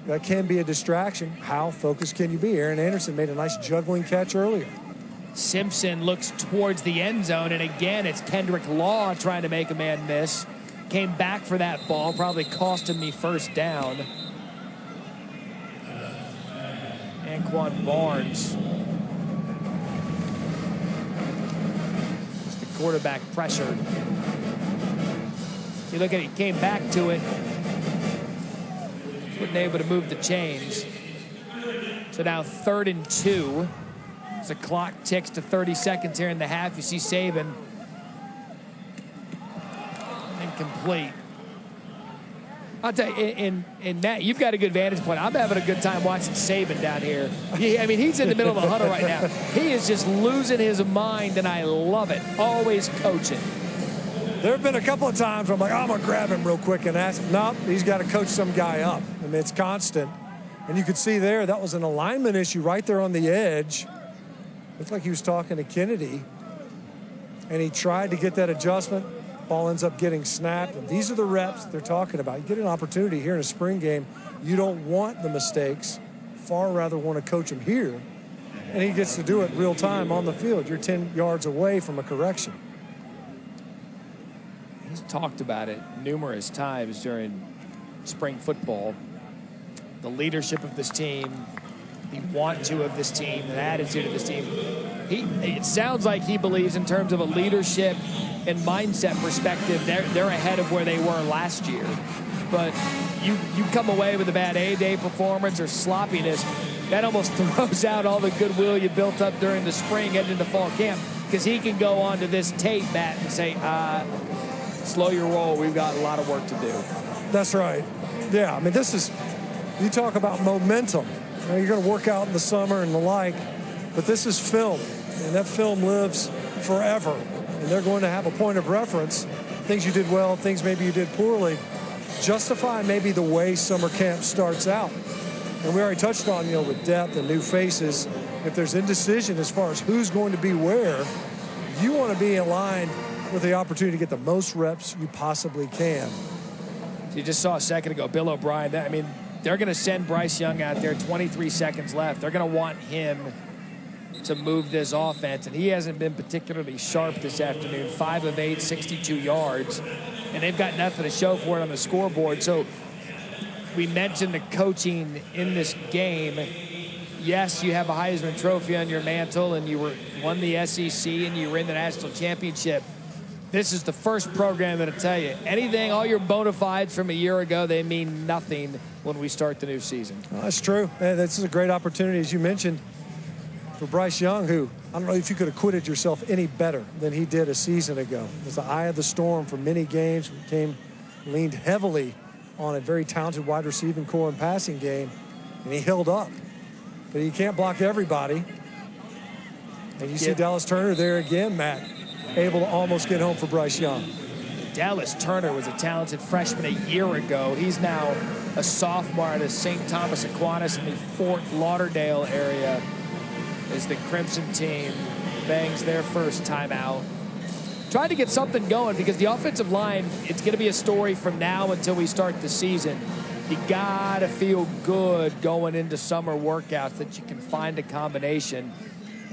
That can be a distraction. How focused can you be? Aaron Anderson made a nice juggling catch earlier. Simpson looks towards the end zone, and again, it's Kendrick Law trying to make a man miss. Came back for that ball, probably costing me first down. Anquan Barnes. It's the quarterback pressured. You look at it, he came back to it. Wasn't able to move the chains. So now 3rd and 2. As the clock ticks to 30 seconds here in the half, you see Saban. Incomplete. I'll tell you, and Matt, you've got a good vantage point. I'm having a good time watching Saban down here. I mean, he's in the middle of a huddle right now. He is just losing his mind, and I love it. Always coaching. There have been a couple of times where I'm like, I'm going to grab him real quick and ask him. Nope, he's got to coach some guy up. I mean, it's constant. And you could see there, that was an alignment issue right there on the edge. Looked like he was talking to Kennedy. And he tried to get that adjustment. Ball ends up getting snapped. And these are the reps they're talking about. You get an opportunity here in a spring game. You don't want the mistakes. Far rather want to coach him here. And he gets to do it real time on the field. You're 10 yards away from a correction. He's talked about it numerous times during spring football. The leadership of this team, the want-to of this team, the attitude of this team. It sounds like he believes in terms of a leadership and mindset perspective, they're ahead of where they were last year. But you come away with a bad A-Day performance or sloppiness, that almost throws out all the goodwill you built up during the spring heading into fall camp, because he can go onto this tape, Matt, and say, slow your roll. We've got a lot of work to do. That's right. Yeah, I mean, this is, you talk about momentum. Now, you're going to work out in the summer and the like, but this is film, and that film lives forever. And they're going to have a point of reference, things you did well, things maybe you did poorly, justify maybe the way summer camp starts out. And we already touched on, with depth and new faces, if there's indecision as far as who's going to be where, you want to be aligned with the opportunity to get the most reps you possibly can. You just saw a second ago, Bill O'Brien. I mean, they're going to send Bryce Young out there, 23 seconds left. They're going to want him to move this offense, and he hasn't been particularly sharp this afternoon. 5 of 8, 62 yards, and they've got nothing to show for it on the scoreboard. So we mentioned the coaching in this game. Yes, you have a Heisman Trophy on your mantle, and you won the SEC, and you were in the national championship. This is the first program that'll tell you anything, all your bona fides from a year ago, they mean nothing when we start the new season. Well, that's true. This is a great opportunity, as you mentioned, for Bryce Young, who I don't know if you could have acquitted yourself any better than he did a season ago. It was the eye of the storm for many games. Leaned heavily on a very talented wide receiving core and passing game, and he held up. But he can't block everybody. And you see Dallas Turner there again, Matt, able to almost get home for Bryce Young. Dallas Turner was a talented freshman a year ago. He's now a sophomore at St. Thomas Aquinas in the Fort Lauderdale area as the Crimson team bangs their first timeout. Trying to get something going because the offensive line, it's going to be a story from now until we start the season. You got to feel good going into summer workouts that you can find a combination.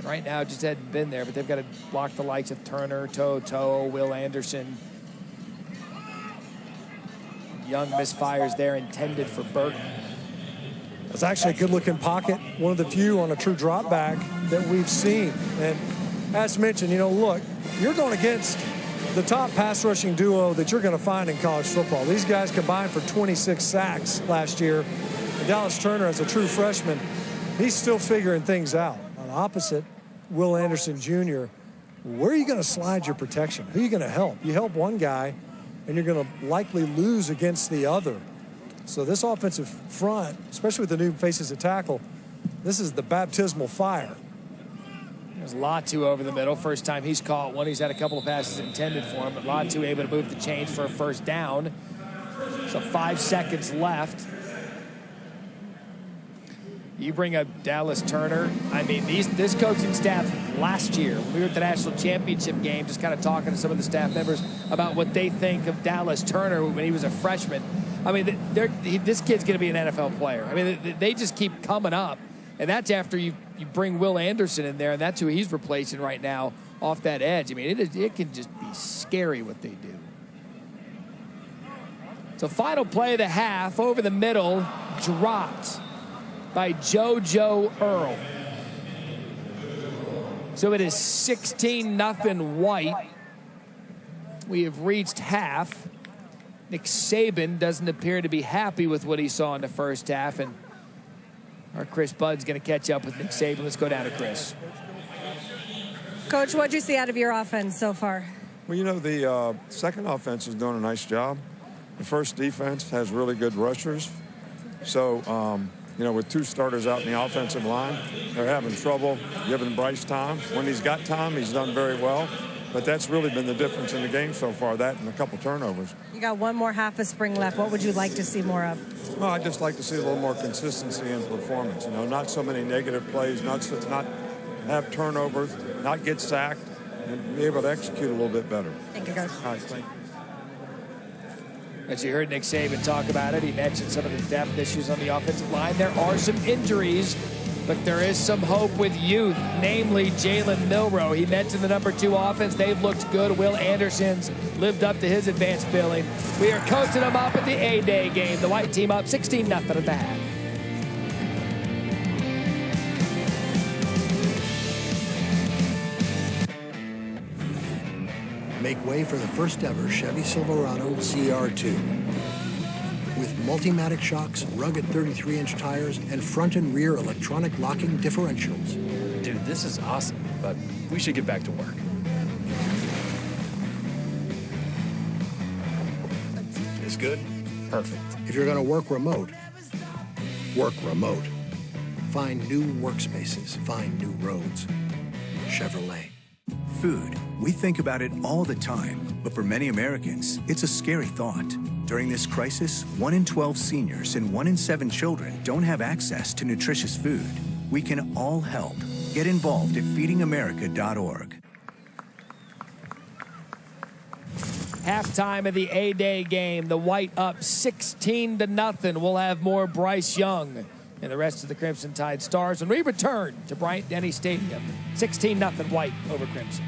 Right now, it just hadn't been there, but they've got to block the likes of Turner, Toto, Will Anderson. Young misfires there intended for Burton. It's actually a good-looking pocket, one of the few on a true drop back that we've seen. And as mentioned, look, you're going against the top pass rushing duo that you're going to find in college football. These guys combined for 26 sacks last year. And Dallas Turner, as a true freshman, he's still figuring things out. On the opposite, Will Anderson Jr., where are you going to slide your protection? Who are you going to help? You help one guy, and you're going to likely lose against the other. So this offensive front, especially with the new faces at tackle, This is the baptismal fire. There's Latu over the middle. First time he's caught one. He's had a couple of passes intended for him, but Latu able to move the chains for a first down. So 5 seconds left. You bring up Dallas Turner. I mean, this coaching staff last year, when we were at the national championship game, just kind of talking to some of the staff members about what they think of Dallas Turner when he was a freshman. I mean, this kid's going to be an NFL player. I mean, they just keep coming up. And that's after you bring Will Anderson in there, and that's who he's replacing right now off that edge. I mean, it can just be scary what they do. So final play of the half, over the middle, dropped by JoJo Earl. So it is 16-0 White. We have reached half. Nick Saban doesn't appear to be happy with what he saw in the first half, and our Chris Budd's going to catch up with Nick Saban. Let's go down to Chris. Coach, what did you see out of your offense so far? Well, you know, the second offense is doing a nice job. The first defense has really good rushers. So, you know, with 2 starters out in the offensive line, they're having trouble giving Bryce time. When he's got time, he's done very well. But that's really been the difference in the game so far, that and a couple turnovers. You got one more half of spring left. What would you like to see more of? Well, I'd just like to see a little more consistency in performance. You know, not so many negative plays, not have turnovers, not get sacked, and be able to execute a little bit better. Thank you, Coach. All right, thank you. As you heard Nick Saban talk about it, he mentioned some of the depth issues on the offensive line. There are some injuries, but there is some hope with youth, namely Jalen Milroe. He mentioned the number 2 offense. They've looked good. Will Anderson's lived up to his advanced billing. We are coaching them up at the A-Day game. The White team up 16-0 at the half. Make way for the first ever Chevy Silverado CR2. With Multimatic shocks, rugged 33-inch tires, and front and rear electronic locking differentials. Dude, this is awesome, but we should get back to work. It's good? Perfect. If you're going to work remote, work remote. Find new workspaces, find new roads. Chevrolet. Food. We think about it all the time, but for many Americans, it's a scary thought. During this crisis, 1 in 12 seniors and 1 in 7 children don't have access to nutritious food. We can all help. Get involved at feedingamerica.org. Halftime of the A-Day game. The White up 16-0. We'll have more Bryce Young and the rest of the Crimson Tide Stars when we return to Bryant-Denny Stadium. 16-0 White over Crimson.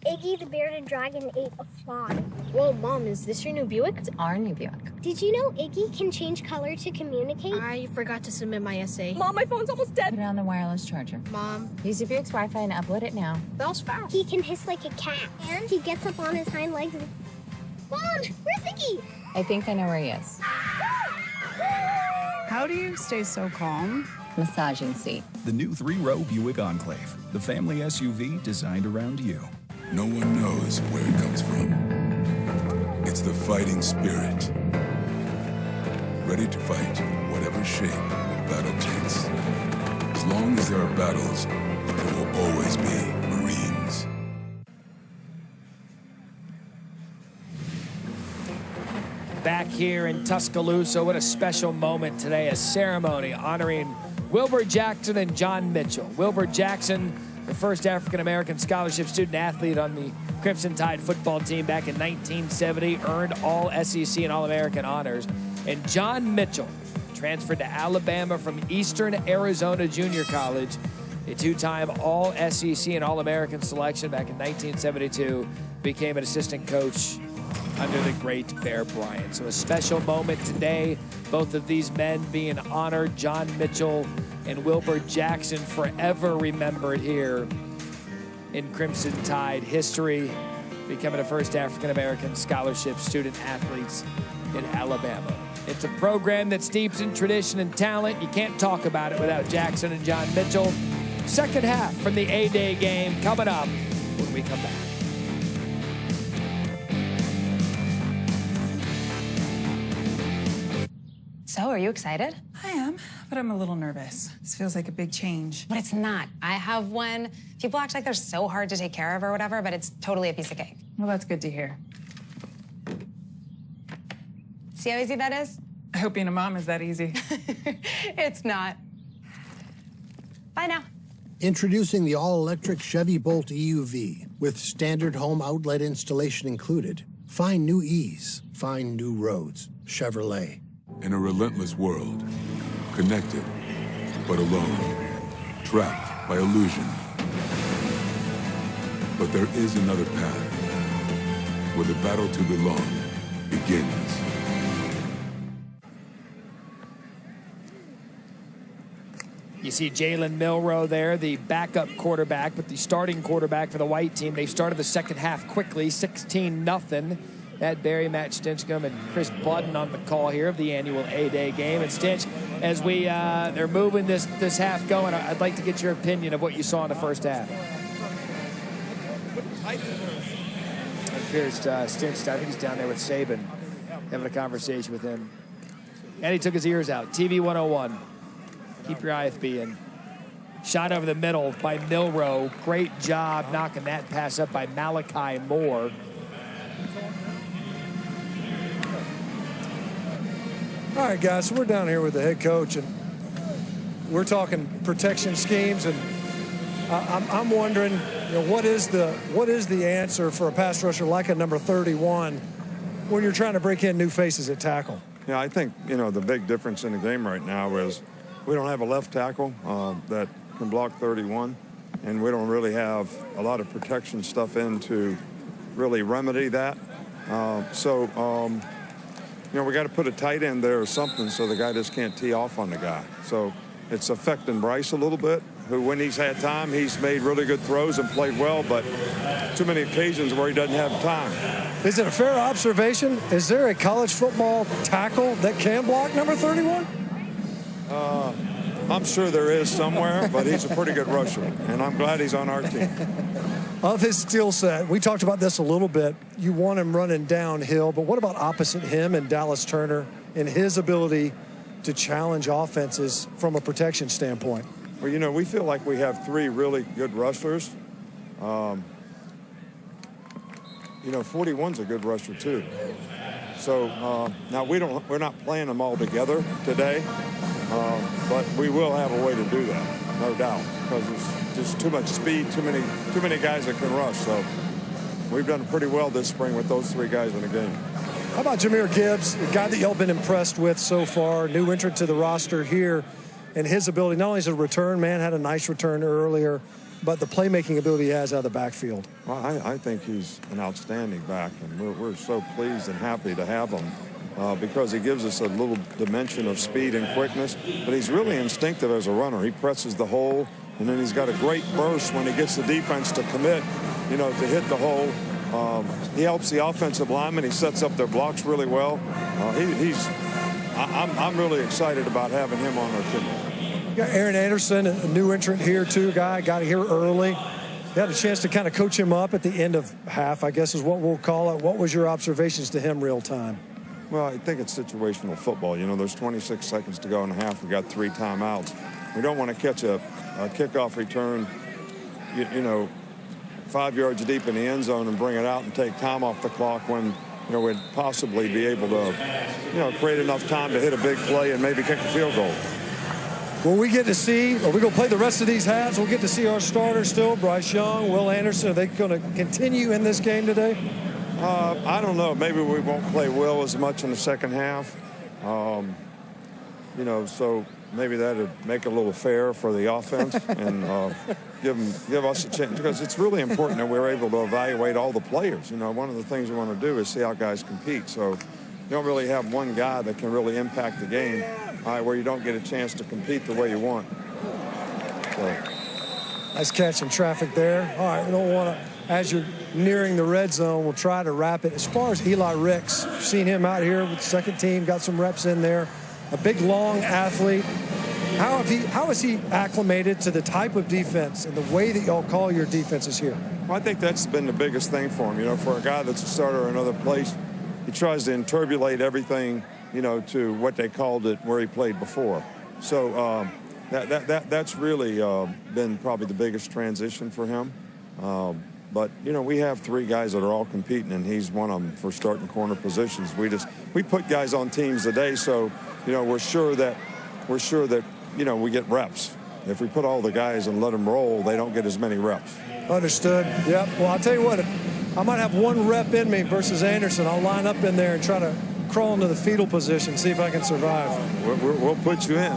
Iggy the bearded dragon ate a fly. Whoa, Mom, is this your new Buick? It's our new Buick. Did you know Iggy can change color to communicate? I forgot to submit my essay. Mom, my phone's almost dead. Put it on the wireless charger. Mom. Use your Buick's Wi-Fi and upload it now. That was fast. He can hiss like a cat. And he gets up on his hind legs and... Mom, where's Iggy? I think I know where he is. How do you stay so calm? Massaging seat. The new 3-row Buick Enclave, the family SUV designed around you. No one knows where it comes from. It's the fighting spirit. Ready to fight whatever shape the battle takes. As long as there are battles, there will always be Marines. Back here in Tuscaloosa, what a special moment today, a ceremony honoring Wilbur Jackson and John Mitchell. Wilbur Jackson, the first African-American scholarship student athlete on the Crimson Tide football team back in 1970, earned all SEC and All-American honors. And John Mitchell transferred to Alabama from Eastern Arizona Junior College, a 2-time All-SEC and All-American selection back in 1972, became an assistant coach under the great Bear Bryant. So a special moment today, both of these men being honored. John Mitchell and Wilbur Jackson forever remembered here in Crimson Tide history, becoming the first African-American scholarship student athletes in Alabama. It's a program that steeps in tradition and talent. You can't talk about it without Jackson and John Mitchell. Second half from the A-Day game coming up when we come back. Oh, are you excited? I am, but I'm a little nervous. This feels like a big change. But it's not. I have one. People act like they're so hard to take care of or whatever, but it's totally a piece of cake. Well, that's good to hear. See how easy that is? I hope being a mom is that easy. It's not. Bye now. Introducing the all-electric Chevy Bolt EUV with standard home outlet installation included. Find new ease. Find new roads. Chevrolet. In a relentless world, connected, but alone, trapped by illusion. But there is another path, where the battle to belong begins. You see Jalen Milroe there, the backup quarterback, but the starting quarterback for the white team. They started the second half quickly, 16-0. That Barry, Matt Stinchcomb, and Chris Budden on the call here of the annual A-Day game. And Stinch, as they're moving this half going, I'd like to get your opinion of what you saw in the first half. Here's Stinch. I think he's down there with Saban, having a conversation with him. And he took his ears out. TV 101. Keep your IFB in. Shot over the middle by Milroe. Great job knocking that pass up by Malachi Moore. All right, guys, so we're down here with the head coach, and we're talking protection schemes, and I'm wondering, what is the answer for a pass rusher like a number 31 when you're trying to break in new faces at tackle? Yeah, I think, the big difference in the game right now is we don't have a left tackle that can block 31, and we don't really have a lot of protection stuff in to really remedy that. We got to put a tight end there or something so the guy just can't tee off on the guy. So it's affecting Bryce a little bit, who when he's had time, he's made really good throws and played well, but too many occasions where he doesn't have time. Is it a fair observation? Is there a college football tackle that can block number 31? I'm sure there is somewhere, but he's a pretty good rusher, and I'm glad he's on our team. Of his skill set, we talked about this a little bit. You want him running downhill, but what about opposite him and Dallas Turner and his ability to challenge offenses from a protection standpoint? Well, we feel like we have three really good rushlers. 41's a good rusher too. So now we're not playing them all together today, but we will have a way to do that, no doubt, because it's just too much speed, too many guys that can rush. So we've done pretty well this spring with those three guys in the game. How about Jameer Gibbs, the guy that y'all been impressed with so far, new entrant to the roster here, and his ability, not only as a return man, had a nice return earlier, but the playmaking ability he has out of the backfield? Well, I think he's an outstanding back, and we're so pleased and happy to have him because he gives us a little dimension of speed and quickness, but he's really instinctive as a runner. He presses the hole, and then he's got a great burst when he gets the defense to commit, to hit the hole. He helps the offensive lineman. He sets up their blocks really well. I'm really excited about having him on our team. You got Aaron Anderson, a new entrant here too, got here early. You had a chance to kind of coach him up at the end of half, I guess is what we'll call it. What was your observations to him real time? Well, I think it's situational football. There's 26 seconds to go in the half. We got 3 timeouts. We don't want to catch a kickoff return, 5 yards deep in the end zone and bring it out and take time off the clock when, we'd possibly be able to, create enough time to hit a big play and maybe kick a field goal. Will we get to see, are we going to play the rest of these halves? We'll get to see our starters still, Bryce Young, Will Anderson. Are they going to continue in this game today? I don't know. Maybe we won't play Will as much in the second half. So maybe that would make it a little fair for the offense and give us a chance, because it's really important that we're able to evaluate all the players. One of the things we want to do is see how guys compete. So you don't really have one guy that can really impact the game where you don't get a chance to compete the way you want. So. Nice catch in traffic there. All right, we don't want to, as you're nearing the red zone, we'll try to wrap it. As far as Eli Ricks, seen him out here with the second team, got some reps in there. A big, long athlete. How has he acclimated to the type of defense and the way that y'all call your defenses here? Well, I think that's been the biggest thing for him. For a guy that's a starter in another place, he tries to interpolate everything to what they called it where he played before. So that's really been probably the biggest transition for him. But we have 3 guys that are all competing, and he's one of them for starting corner positions. We put guys on teams today, so we're sure that we get reps. If we put all the guys and let them roll, they don't get as many reps. Understood. Yep. Well, I'll tell you what, I might have 1 rep in me versus Anderson. I'll line up in there and try to crawl into the fetal position, see if I can survive. We'll put you in.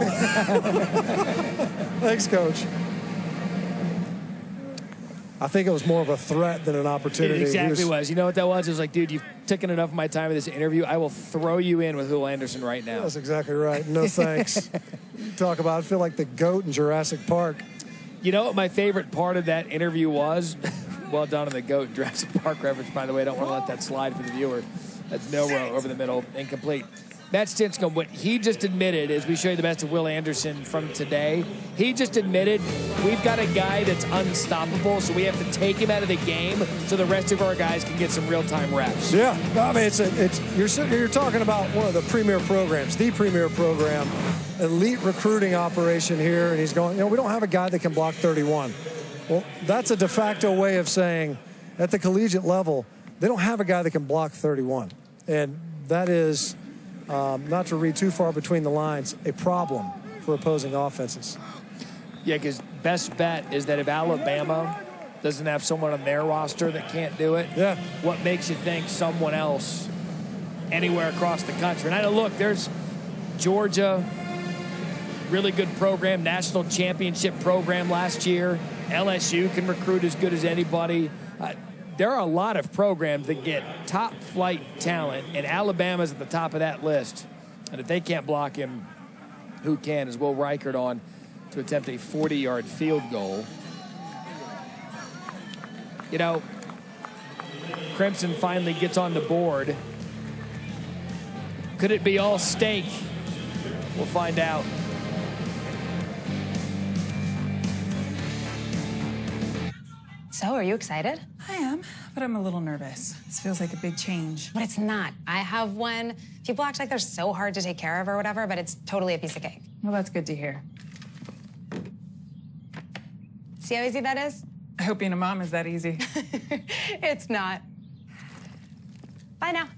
Thanks, Coach. I think it was more of a threat than an opportunity. It exactly was. You know what that was? It was like, dude, you've taken enough of my time in this interview. I will throw you in with Will Anderson right now. That's exactly right. No thanks. Talk about, I feel like the GOAT in Jurassic Park. You know what my favorite part of that interview was? Well done on the GOAT in Jurassic Park reference, by the way. I don't want to let that slide for the viewer. That's Milroe over the middle, incomplete. Matt Stinchcomb, what he just admitted as we show you the best of Will Anderson from today, he just admitted we've got a guy that's unstoppable, so we have to take him out of the game so the rest of our guys can get some real-time reps. Yeah, I mean, you're talking about one of the premier programs, the premier program, elite recruiting operation here, and he's going, we don't have a guy that can block 31. Well, that's a de facto way of saying at the collegiate level, they don't have a guy that can block 31. And that is, not to read too far between the lines, a problem for opposing offenses. Yeah, because best bet is that if Alabama doesn't have someone on their roster that can't do it, what makes you think someone else anywhere across the country? And I know, look, there's Georgia, really good program, national championship program last year. LSU can recruit as good as anybody. There are a lot of programs that get top-flight talent, and Alabama's at the top of that list. And if they can't block him, who can? Is Will Reichert on to attempt a 40-yard field goal. Crimson finally gets on the board. Could it be all steak? We'll find out. So, are you excited? I am, but I'm a little nervous. This feels like a big change. But it's not. I have one. People act like they're so hard to take care of or whatever, but it's totally a piece of cake. Well, that's good to hear. See how easy that is? I hope being a mom is that easy. It's not. Bye now.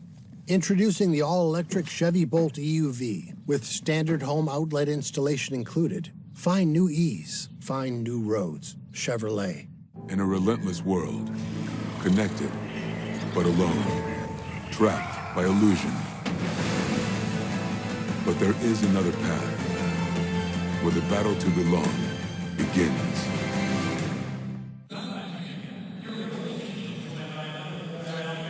Introducing the all-electric Chevy Bolt EUV with standard home outlet installation included. Find new ease. Find new roads. Chevrolet. In a relentless world, connected, but alone, trapped by illusion. But there is another path, where the battle to belong begins.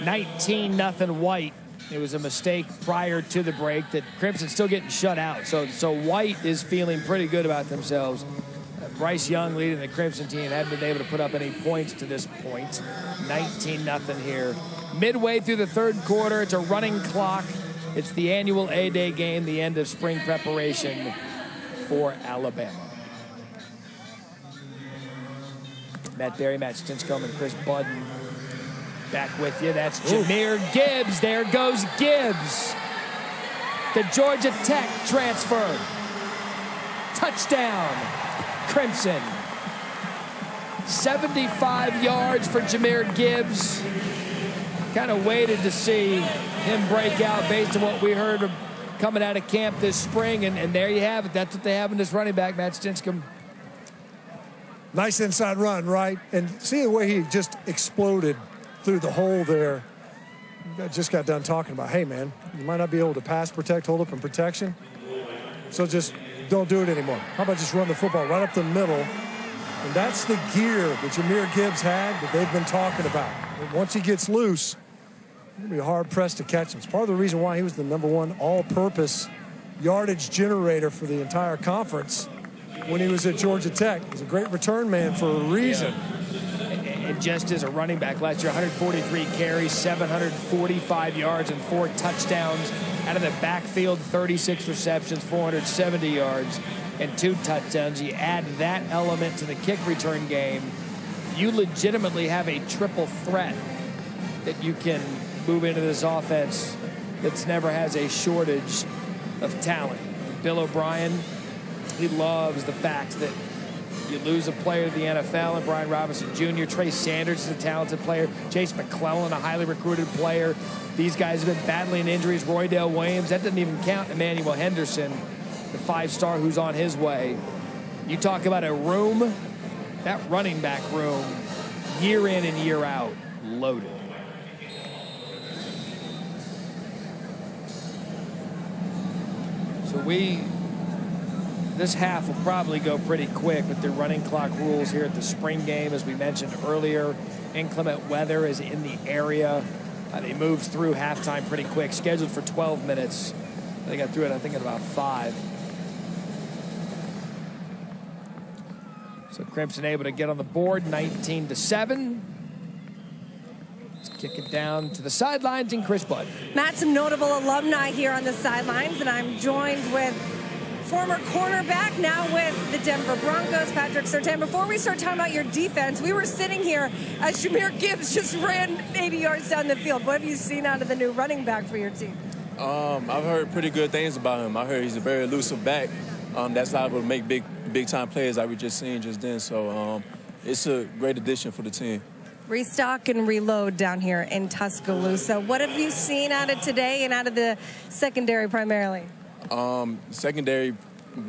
$19-0 White. It was a mistake prior to the break that Crimson's still getting shut out. So White is feeling pretty good about themselves. Bryce Young leading the Crimson team hadn't been able to put up any points to this point. 19-0 here. Midway through the third quarter, it's a running clock. It's the annual A-Day game, the end of spring preparation for Alabama. Matt Berry, Matt Stinchcomb, and Chris Budden back with you. That's Jameer Gibbs. There goes Gibbs. The Georgia Tech transfer. Touchdown. Crimson. 75 yards for Jameer Gibbs. Kind of waited to see him break out based on what we heard coming out of camp this spring, and there you have it. That's what they have in this running back, Matt Stinchcomb. Nice inside run, right? And see the way he just exploded through the hole there. I just got done talking about, hey, man, you might not be able to pass, protect, hold up in protection. So just don't do it anymore. How about just run the football right up the middle? And that's the gear that Jameer Gibbs had that they've been talking about. And once he gets loose, you're going to be hard-pressed to catch him. It's part of the reason why he was the #1 all-purpose yardage generator for the entire conference when he was at Georgia Tech. He's a great return man for a reason. And just as a running back last year, 143 carries, 745 yards, and 4 touchdowns. Out of the backfield, 36 receptions, 470 yards, and 2 touchdowns. You add that element to the kick return game, you legitimately have a triple threat that you can move into this offense that's never has a shortage of talent. Bill O'Brien, he loves the fact that you lose a player to the NFL, and Brian Robinson Jr., Trey Sanders is a talented player, Chase McClellan, a highly recruited player. These guys have been battling injuries. Roydale Williams, that doesn't even count Emmanuel Henderson, the 5-star who's on his way. You talk about a room, that running back room, year in and year out, loaded. So this half will probably go pretty quick with the running clock rules here at the spring game. As we mentioned earlier, inclement weather is in the area. They moved through halftime pretty quick, scheduled for 12 minutes. They got through it, I think, in about 5. So Crimson able to get on the board, 19-7. Let's kick it down to the sidelines in Chris Budd. Matt, some notable alumni here on the sidelines, and I'm joined with former cornerback, now with the Denver Broncos, Patrick Surtain. Before we start talking about your defense, we were sitting here as Jameer Gibbs just ran 80 yards down the field. What have you seen out of the new running back for your team? I've heard pretty good things about him. I heard he's a very elusive back that's liable to make big time plays like we just seen just then. So it's a great addition for the team. Restock and reload down here in Tuscaloosa. What have you seen out of today and out of the secondary primarily? Secondary,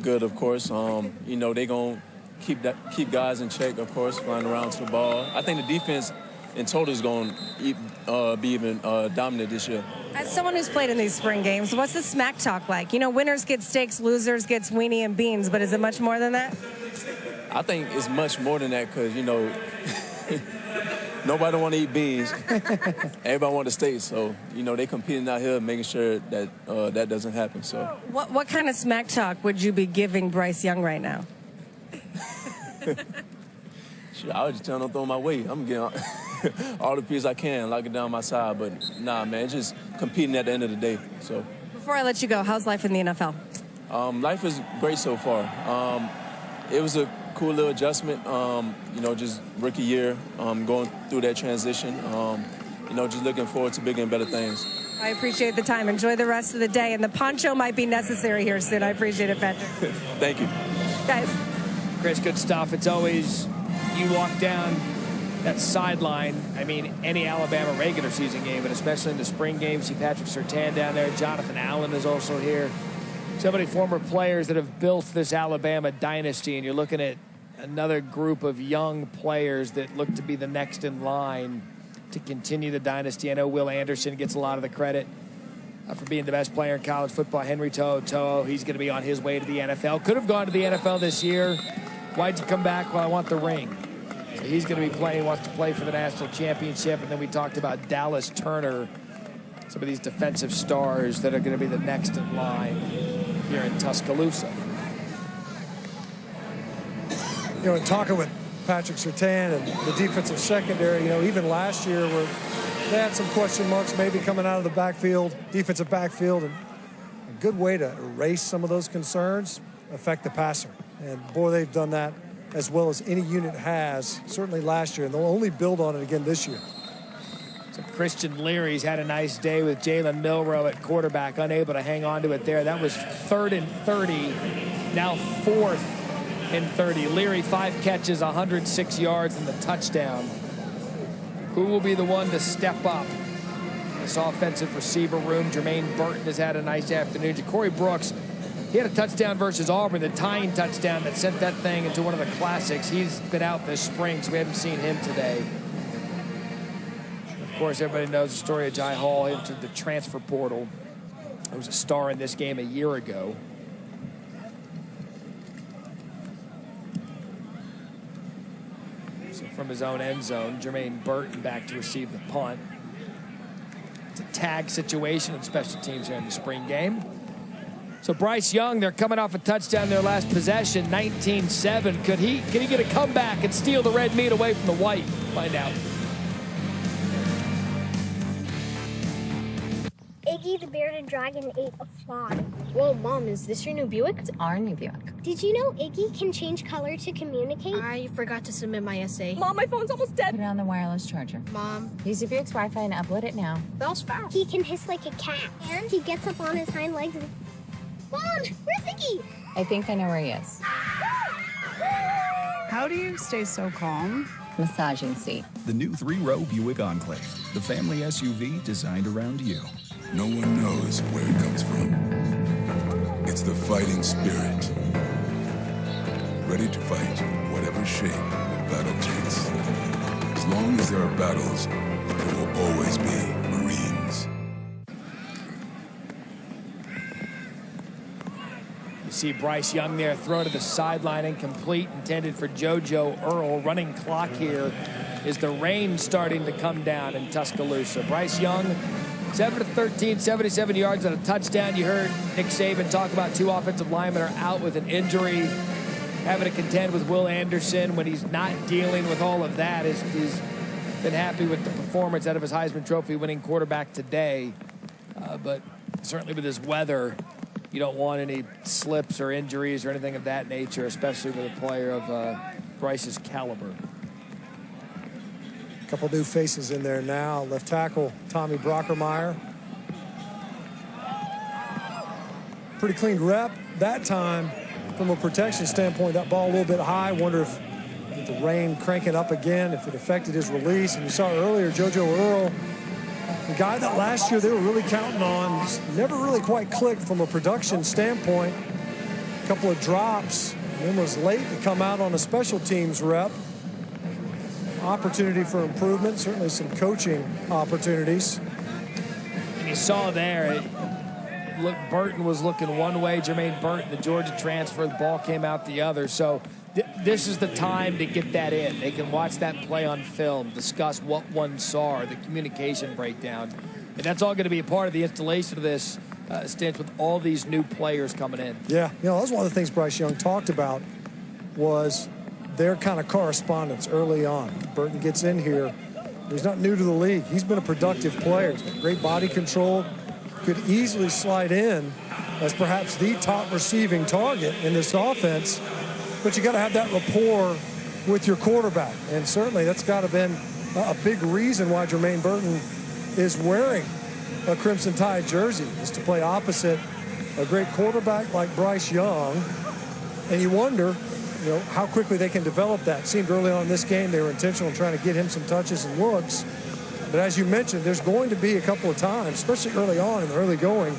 good, of course. You know, they gonna keep guys in check, of course, flying around to the ball. I think the defense in total is going to be even dominant this year. As someone who's played in these spring games, what's the smack talk like? You know, winners get steaks, losers get weenie and beans, but is it much more than that? I think it's much more than that because, you know, nobody want to eat beans. Everybody want the steaks. So, you know, they competing out here making sure that that doesn't happen. So, what kind of smack talk would you be giving Bryce Young right now? Sure, I was just telling him to throw my weight. I'm getting all the pieces I can, lock it down my side. But, nah, man, it's just competing at the end of the day. So, before I let you go, how's life in the NFL? Life is great so far. It was a cool little adjustment, you know, just rookie year, going through that transition. You know, just looking forward to bigger and better things. I appreciate the time. Enjoy the rest of the day. And the poncho might be necessary here soon. I appreciate it, Patrick. Thank you. Guys. Chris, good stuff. It's always, you walk down that sideline, I mean, any Alabama regular season game, but especially in the spring game, see Patrick Surtain down there. Jonathan Allen is also here. So many former players that have built this Alabama dynasty, and you're looking at another group of young players that look to be the next in line to continue the dynasty. I know Will Anderson gets a lot of the credit for being the best player in college football. Henry To'o, he's going to be on his way to the NFL. Could have gone to the NFL this year. Why'd you come back? Well, I want the ring. So he's going to be playing, wants to play for the national championship. And then we talked about Dallas Turner, some of these defensive stars that are going to be the next in line here in Tuscaloosa. You know, in talking with Patrick Surtain and the defensive secondary, you know, even last year where they had some question marks maybe coming out of the backfield, defensive backfield, and a good way to erase some of those concerns, affect the passer. And boy, they've done that as well as any unit has, certainly last year, and they'll only build on it again this year. So Christian Leary's had a nice day with Jalen Milroe at quarterback, unable to hang on to it there. That was 3rd and 30, now 4th and 30. Leary, 5 catches, 106 yards, and the touchdown. Who will be the one to step up? This offensive receiver room. Jermaine Burton has had a nice afternoon. Ja'Cory Brooks, he had a touchdown versus Auburn, the tying touchdown that sent that thing into one of the classics. He's been out this spring, so we haven't seen him today. Of course, everybody knows the story of Jai Hall into the transfer portal. He was a star in this game a year ago. So from his own end zone, Jermaine Burton back to receive the punt. It's a tag situation in special teams here in the spring game. So Bryce Young, they're coming off a touchdown their last possession, 19-7. Can he get a comeback and steal the red meat away from the white? Find out. Iggy the bearded dragon ate a fly. Whoa, Mom, is this your new Buick? It's our new Buick. Did you know Iggy can change color to communicate? I forgot to submit my essay. Mom, my phone's almost dead. Put it on the wireless charger. Mom. Use your Buick's Wi-Fi and upload it now. That was fast. He can hiss like a cat. And he gets up on his hind legs and... Mom, where's Vicky? I think I know where he is. How do you stay so calm? Massaging seat. The new 3-row Buick Enclave, the family SUV designed around you. No one knows where it comes from. It's the fighting spirit. Ready to fight whatever shape the battle takes. As long as there are battles, there will always be Marines. You see Bryce Young there, throw to the sideline, incomplete, intended for JoJo Earl. Running clock here is the rain starting to come down in Tuscaloosa. Bryce Young, 7 of 13, 77 yards and a touchdown. You heard Nick Saban talk about 2 offensive linemen are out with an injury, having to contend with Will Anderson when he's not dealing with all of that. He's been happy with the performance out of his Heisman Trophy winning quarterback today. But certainly with this weather, you don't want any slips or injuries or anything of that nature, especially with a player of Bryce's caliber. A couple new faces in there now. Left tackle Tommy Brockermeyer. Pretty clean rep that time. From a protection standpoint, that ball a little bit high. Wonder if with the rain cranking up again, if it affected his release. And you saw earlier JoJo Earl, the guy that last year they were really counting on, never really quite clicked from a production standpoint. A couple of drops, and then was late to come out on a special teams rep. Opportunity for improvement, certainly some coaching opportunities. And you saw there, look, Burton was looking one way. Jermaine Burton, the Georgia transfer, the ball came out the other. So this is the time to get that in. They can watch that play on film, discuss what one saw, the communication breakdown. And that's all going to be a part of the installation of this stint with all these new players coming in. Yeah, you know, that was one of the things Bryce Young talked about was their kind of correspondence early on. Burton gets in here. He's not new to the league. He's been a productive player. He's got great body control. Could easily slide in as perhaps the top receiving target in this offense. But you got to have that rapport with your quarterback. And certainly that's got to have been a big reason why Jermaine Burton is wearing a Crimson Tide jersey, is to play opposite a great quarterback like Bryce Young. And you wonder, you know, how quickly they can develop that. It seemed early on in this game they were intentional in trying to get him some touches and looks. But as you mentioned, there's going to be a couple of times, especially early on in the early going,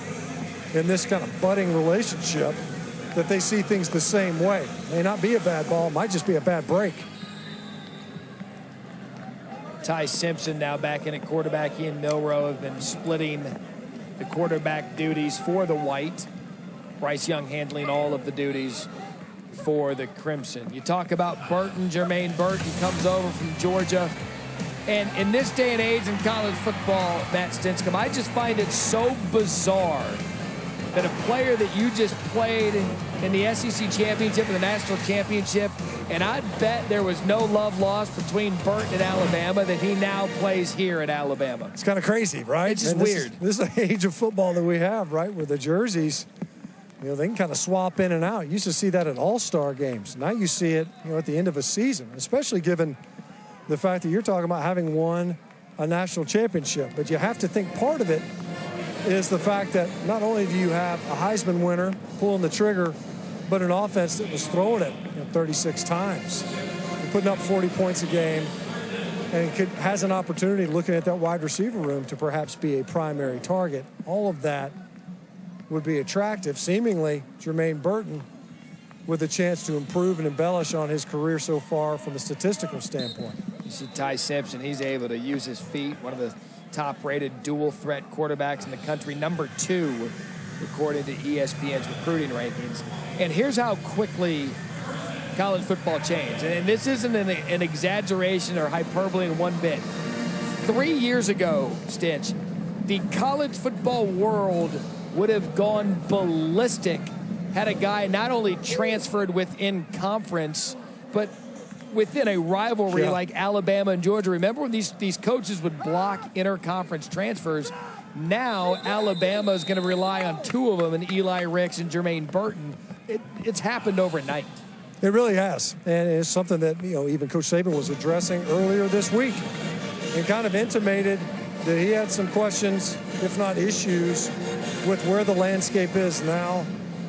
in this kind of budding relationship, that they see things the same way. It may not be a bad ball, it might just be a bad break. Ty Simpson now back in at quarterback. He and Milroe have been splitting the quarterback duties for the White. Bryce Young handling all of the duties for the Crimson. You talk about Burton. Jermaine Burton comes over from Georgia. And in this day and age in college football, Matt Stinchcomb, I just find it so bizarre that a player that you just played in the SEC championship and the national championship, and I bet there was no love lost between Burton and Alabama, that he now plays here at Alabama. It's kind of crazy, right? It's just weird. This is the age of football that we have, right, where the jerseys, you know, they can kind of swap in and out. You used to see that at all-star games. Now you see it, you know, at the end of a season, especially given the fact that you're talking about having won a national championship. But you have to think part of it is the fact that not only do you have a Heisman winner pulling the trigger, but an offense that was throwing it 36 times, and putting up 40 points a game, and has an opportunity looking at that wide receiver room to perhaps be a primary target. All of that would be attractive. Seemingly, Jermaine Burton with a chance to improve and embellish on his career so far from a statistical standpoint. You see Ty Simpson, he's able to use his feet, one of the top-rated dual-threat quarterbacks in the country, number 2, according to ESPN's recruiting rankings. And here's how quickly college football changed. And this isn't an exaggeration or hyperbole in one bit. 3 years ago, Stinch, the college football world would have gone ballistic had a guy not only transferred within conference, but within a rivalry like Alabama and Georgia. Remember when these coaches would block interconference transfers? Now Alabama is going to rely on 2 of them, and Eli Ricks and Jermaine Burton. It's happened overnight. It really has, and it's something that, you know, even Coach Saban was addressing earlier this week, and kind of intimated that he had some questions, if not issues, with where the landscape is now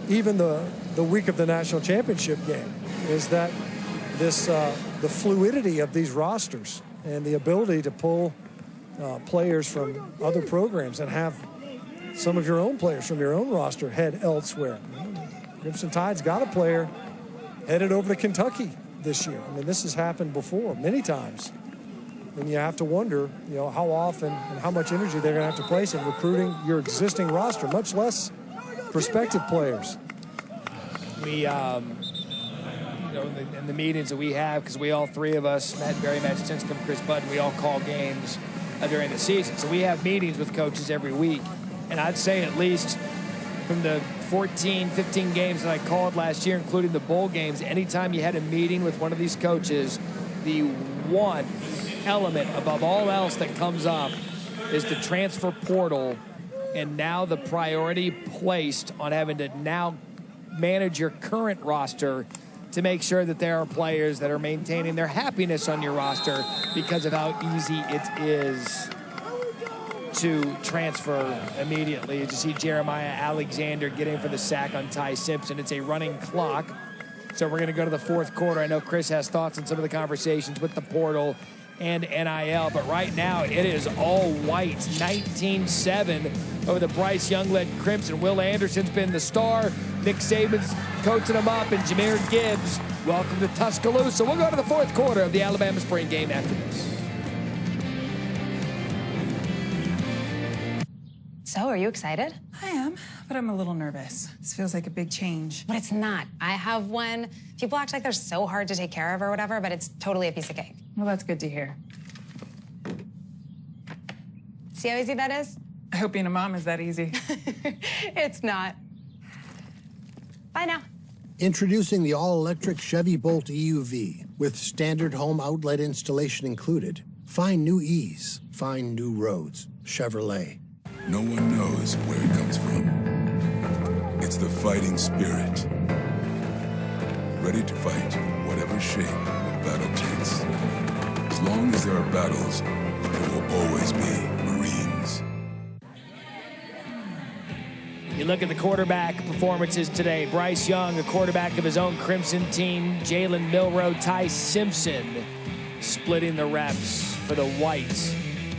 even the week of the national championship game, is that this the fluidity of these rosters and the ability to pull players from other programs and have some of your own players from your own roster head elsewhere. Crimson Tide's got a player headed over to Kentucky this year. I mean, this has happened before many times. And you have to wonder, how often and how much energy they're going to have to place in recruiting your existing roster, much less prospective players. We, in the meetings that we have, because we all three of us, Matt Berry, Matt Stinscombe, Chris Budden, we all call games during the season. So we have meetings with coaches every week. And I'd say at least from the 14, 15 games that I called last year, including the bowl games, anytime you had a meeting with one of these coaches, the one element above all else that comes up is the transfer portal, and now the priority placed on having to now manage your current roster to make sure that there are players that are maintaining their happiness on your roster because of how easy it is to transfer immediately. As you see Jeremiah Alexander getting for the sack on Ty Simpson. It's a running clock. So we're going to go to the fourth quarter. I know Chris has thoughts on some of the conversations with the portal and NIL, but right now it is all white. 19-7 over the Bryce Young-led Crimson. Will Anderson's been the star. Nick Saban's coaching him up, and Jameer Gibbs, welcome to Tuscaloosa. We'll go to the fourth quarter of the Alabama spring game after this. So, are you excited? I am, but I'm a little nervous. This feels like a big change. But it's not. I have one. People act like they're so hard to take care of or whatever, but it's totally a piece of cake. Well, that's good to hear. See how easy that is? I hope being a mom is that easy. It's not. Bye now. Introducing the all-electric Chevy Bolt EUV with standard home outlet installation included. Find new ease. Find new roads. Chevrolet. No one knows where it comes from. It's the fighting spirit. Ready to fight whatever shape the battle takes. As long as there are battles, there will always be Marines. You look at the quarterback performances today. Bryce Young, a quarterback of his own Crimson team. Jalen Milroe, Ty Simpson splitting the reps for the Whites.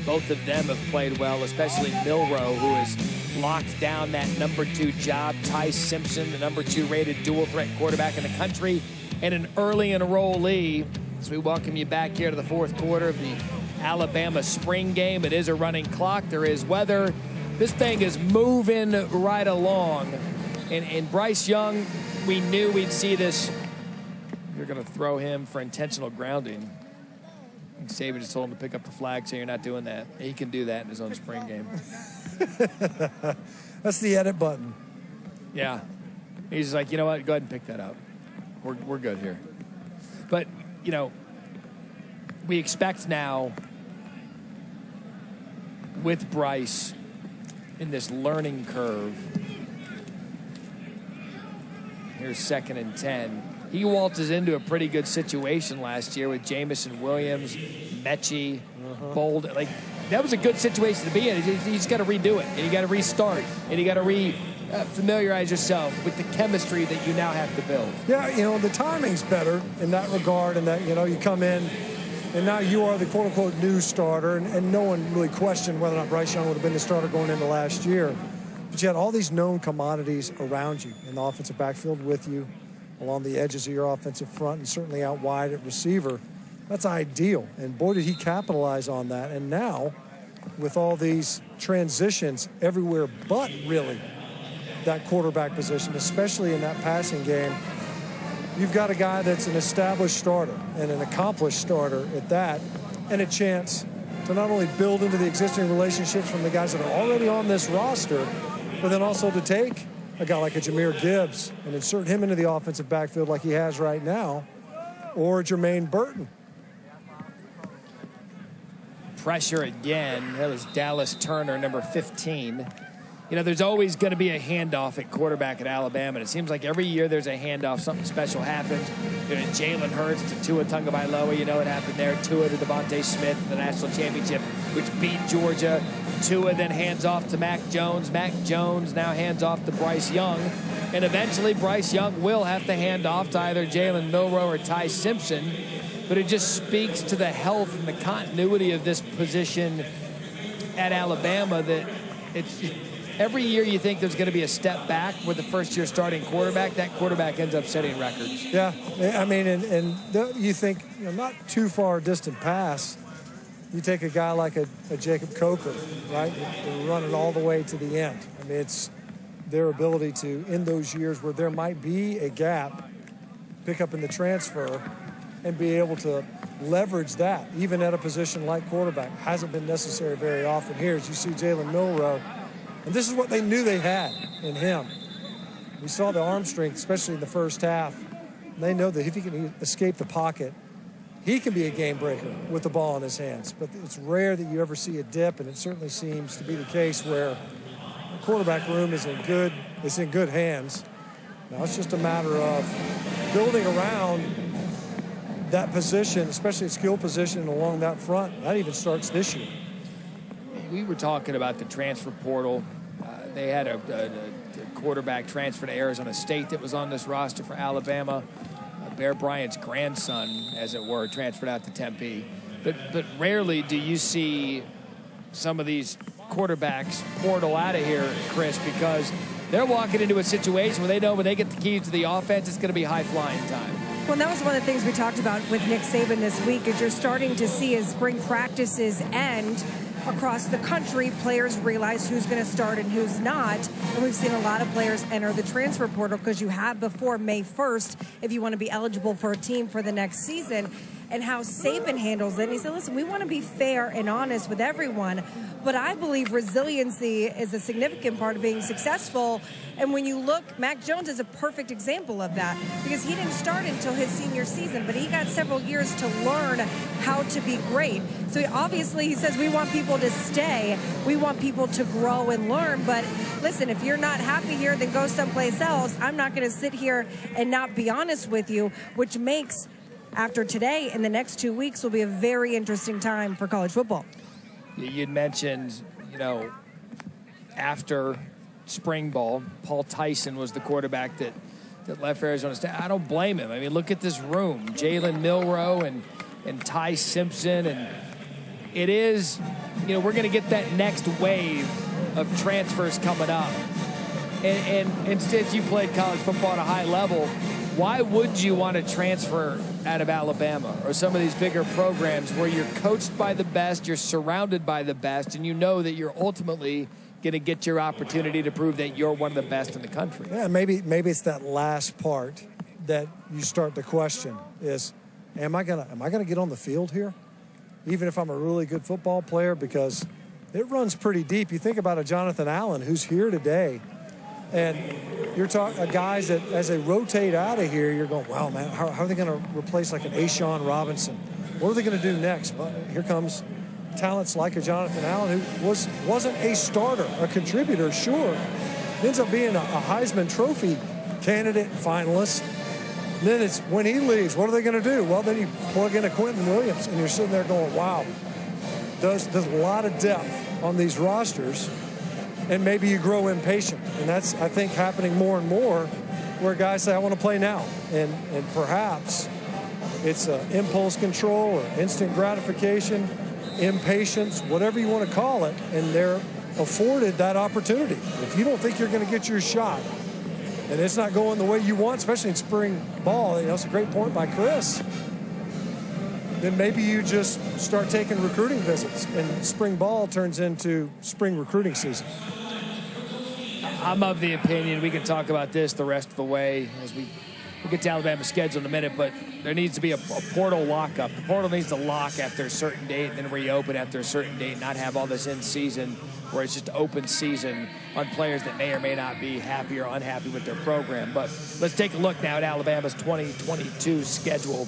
Both of them have played well, especially Milroe, who has locked down that number 2 job. Ty Simpson, the number 2 rated dual threat quarterback in the country, and an early enrollee. As we welcome you back here to the fourth quarter of the Alabama spring game. It is a running clock. There is weather. This thing is moving right along. And Bryce Young, we knew we'd see this. You're going to throw him for intentional grounding. Saban just told him to pick up the flag, so you're not doing that. He can do that in his own spring game. That's the edit button. Yeah. He's just like, you know what? Go ahead and pick that up. We're good here. But, we expect now with Bryce in this learning curve. Here's 2nd and 10. He waltzes into a pretty good situation last year with Jamison Williams, Mechie, Bold. Like, that was a good situation to be in. You just got to redo it, and you got to restart, and you got to familiarize yourself with the chemistry that you now have to build. Yeah, the timing's better in that regard, and that, you come in, and now you are the quote-unquote new starter, and no one really questioned whether or not Bryce Young would have been the starter going into last year. But you had all these known commodities around you in the offensive backfield with you, along the edges of your offensive front, and certainly out wide at receiver. That's ideal. And boy, did he capitalize on that. And now, with all these transitions everywhere but really that quarterback position, especially in that passing game, you've got a guy that's an established starter and an accomplished starter at that, and a chance to not only build into the existing relationships from the guys that are already on this roster, but then also to take a guy like a Jameer Gibbs and insert him into the offensive backfield like he has right now, or Jermaine Burton. Pressure again. That was Dallas Turner, number 15. There's always going to be a handoff at quarterback at Alabama. And it seems like every year there's a handoff, something special happens. Jalen Hurts to Tua Tagovailoa, it happened there. Tua to Devontae Smith in the national championship, which beat Georgia. Tua then hands off to Mac Jones. Mac Jones now hands off to Bryce Young. And eventually Bryce Young will have to hand off to either Jalen Milroe or Ty Simpson. But it just speaks to the health and the continuity of this position at Alabama that it's every year you think there's going to be a step back with the first-year starting quarterback. That quarterback ends up setting records. Yeah, I mean, and you think, not too far distant pass, you take a guy like a Jacob Coker, right? They're running all the way to the end. I mean, it's their ability to, in those years where there might be a gap, pick up in the transfer and be able to leverage that, even at a position like quarterback. Hasn't been necessary very often here. As you see Jalen Milroe, and this is what they knew they had in him. We saw the arm strength, especially in the first half. They know that if he can escape the pocket, he can be a game breaker with the ball in his hands. But it's rare that you ever see a dip, and it certainly seems to be the case where the quarterback room is in good hands. Now it's just a matter of building around that position, especially a skill position along that front. That even starts this year. We were talking about the transfer portal. They had a quarterback transfer to Arizona State that was on this roster for Alabama. Bear Bryant's grandson, as it were, transferred out to Tempe. But rarely do you see some of these quarterbacks portal out of here, Chris, because they're walking into a situation where they know when they get the keys to the offense, it's going to be high-flying time. Well, that was one of the things we talked about with Nick Saban this week, is you're starting to see as spring practices end across the country, players realize who's going to start and who's not. And we've seen a lot of players enter the transfer portal because you have before May 1st if you want to be eligible for a team for the next season. And how Saban handles it. And he said, listen, we want to be fair and honest with everyone, but I believe resiliency is a significant part of being successful. And when you look, Mac Jones is a perfect example of that, because he didn't start until his senior season, but he got several years to learn how to be great. So obviously he says we want people to stay. We want people to grow and learn. But listen, if you're not happy here, then go someplace else. I'm not going to sit here and not be honest with you, which makes after today and the next 2 weeks will be a very interesting time for college football. You'd mentioned, after spring ball, Paul Tyson was the quarterback that left Arizona State. I don't blame him. I mean, look at this room. Jalen Milroe and Ty Simpson. And it is, we're going to get that next wave of transfers coming up. And instead you played college football at a high level, why would you want to transfer out of Alabama or some of these bigger programs where you're coached by the best, you're surrounded by the best, and you know that you're ultimately going to get your opportunity to prove that you're one of the best in the country? Yeah, maybe it's that last part that you start to question is, am I gonna get on the field here, even if I'm a really good football player? Because it runs pretty deep. You think about a Jonathan Allen who's here today, and you're talking guys that as they rotate out of here, you're going, wow, man, how are they going to replace like an Ashawn Robinson? What are they going to do next? Well, here comes talents like a Jonathan Allen who wasn't a starter, a contributor, sure. Ends up being a Heisman Trophy candidate finalist. And then it's when he leaves, what are they going to do? Well, then you plug in a Quentin Williams, and you're sitting there going, wow, there's a lot of depth on these rosters. And maybe you grow impatient. And that's, I think, happening more and more where guys say, I want to play now. And perhaps it's impulse control or instant gratification, impatience, whatever you want to call it, and they're afforded that opportunity. If you don't think you're going to get your shot and it's not going the way you want, especially in spring ball, it's a great point by Chris, then maybe you just start taking recruiting visits and spring ball turns into spring recruiting season. I'm of the opinion, we can talk about this the rest of the way as we get to Alabama's schedule in a minute, but there needs to be a portal lockup. The portal needs to lock after a certain date and then reopen after a certain date, not have all this in season where it's just open season on players that may or may not be happy or unhappy with their program. But let's take a look now at Alabama's 2022 schedule.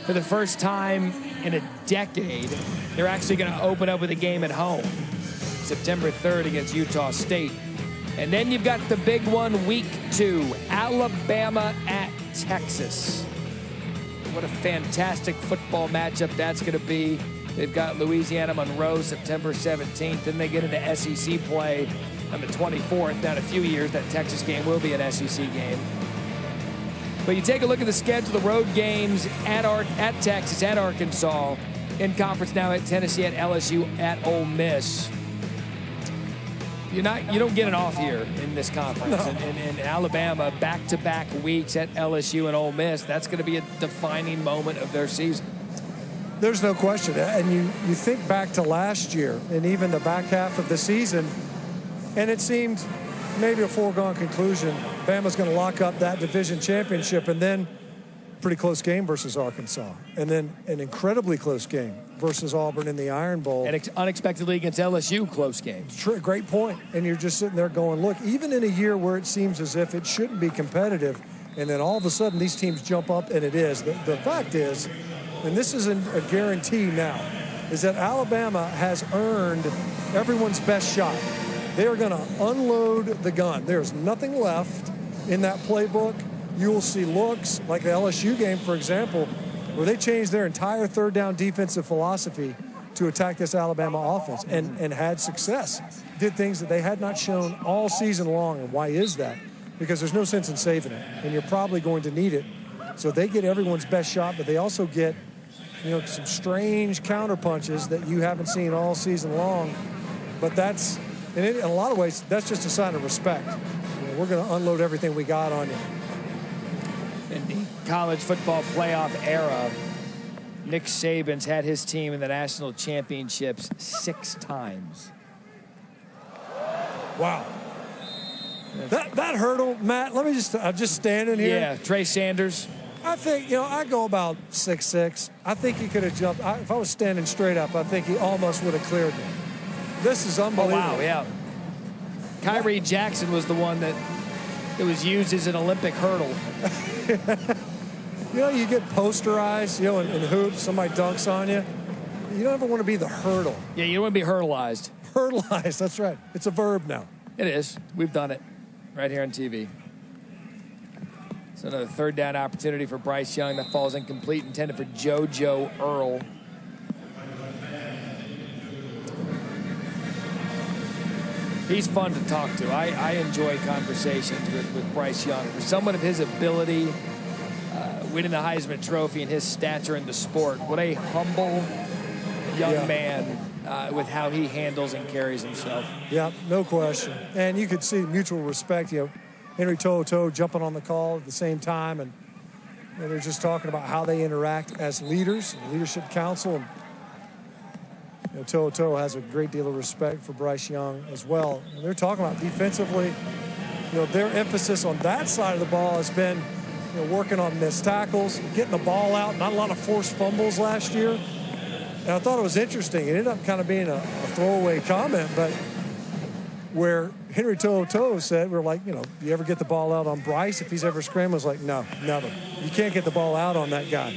For the first time in a decade, they're actually going to open up with a game at home, September 3rd against Utah State. And then you've got the big one, week 2, Alabama at Texas. What a fantastic football matchup that's going to be. They've got Louisiana Monroe September 17th. Then they get into SEC play on the 24th. Now in a few years, that Texas game will be an SEC game. But you take a look at the schedule, the road games at Texas, at Arkansas, in conference now at Tennessee, at LSU, at Ole Miss. You don't get an off year in this conference. No. And Alabama, back-to-back weeks at LSU and Ole Miss, that's going to be a defining moment of their season. There's no question. And you think back to last year and even the back half of the season, and it seemed maybe a foregone conclusion. Bama's going to lock up that division championship, and then pretty close game versus Arkansas, and then an incredibly close game versus Auburn in the Iron Bowl. And unexpectedly against LSU, close game. Great point. And you're just sitting there going, look, even in a year where it seems as if it shouldn't be competitive, and then all of a sudden these teams jump up, and it is. The fact is, and this isn't a guarantee now, is that Alabama has earned everyone's best shot. They are going to unload the gun. There's nothing left in that playbook. You will see looks like the LSU game, for example, where they changed their entire third down defensive philosophy to attack this Alabama offense and had success. Did things that they had not shown all season long. And why is that? Because there's no sense in saving it, and you're probably going to need it. So they get everyone's best shot, but they also get, some strange counter punches that you haven't seen all season long. But that's, in a lot of ways, that's just a sign of respect. We're going to unload everything we got on you. In the college football playoff era, Nick Saban's had his team in the national championships 6 times. Wow. That hurdle, Matt, I'm just standing here. Yeah, Trey Sanders. I think, I go about 6'6". I think he could have jumped. If I was standing straight up, I think he almost would have cleared me. This is unbelievable. Oh, wow, yeah. Kyrie Jackson was the one that it was used as an Olympic hurdle. You get posterized, in hoops, somebody dunks on you. You don't ever want to be the hurdle. Yeah, you don't want to be hurdleized. Hurdleized, that's right. It's a verb now. It is. We've done it right here on TV. So another third down opportunity for Bryce Young that falls incomplete, intended for JoJo Earl. He's fun to talk to. I enjoy conversations with Bryce Young. For someone of his ability, winning the Heisman Trophy and his stature in the sport, what a humble young man with how he handles and carries himself. Yeah, no question. And you could see mutual respect. Henry To'oTo'o jumping on the call at the same time, and they're just talking about how they interact as leaders, leadership council. And To'oTo'o has a great deal of respect for Bryce Young as well. And they're talking about defensively, their emphasis on that side of the ball has been, working on missed tackles, getting the ball out, not a lot of forced fumbles last year. And I thought it was interesting. It ended up kind of being a throwaway comment, but where Henry To'oTo'o said, we're like, you ever get the ball out on Bryce if he's ever scrambling? It's like, no, never. You can't get the ball out on that guy,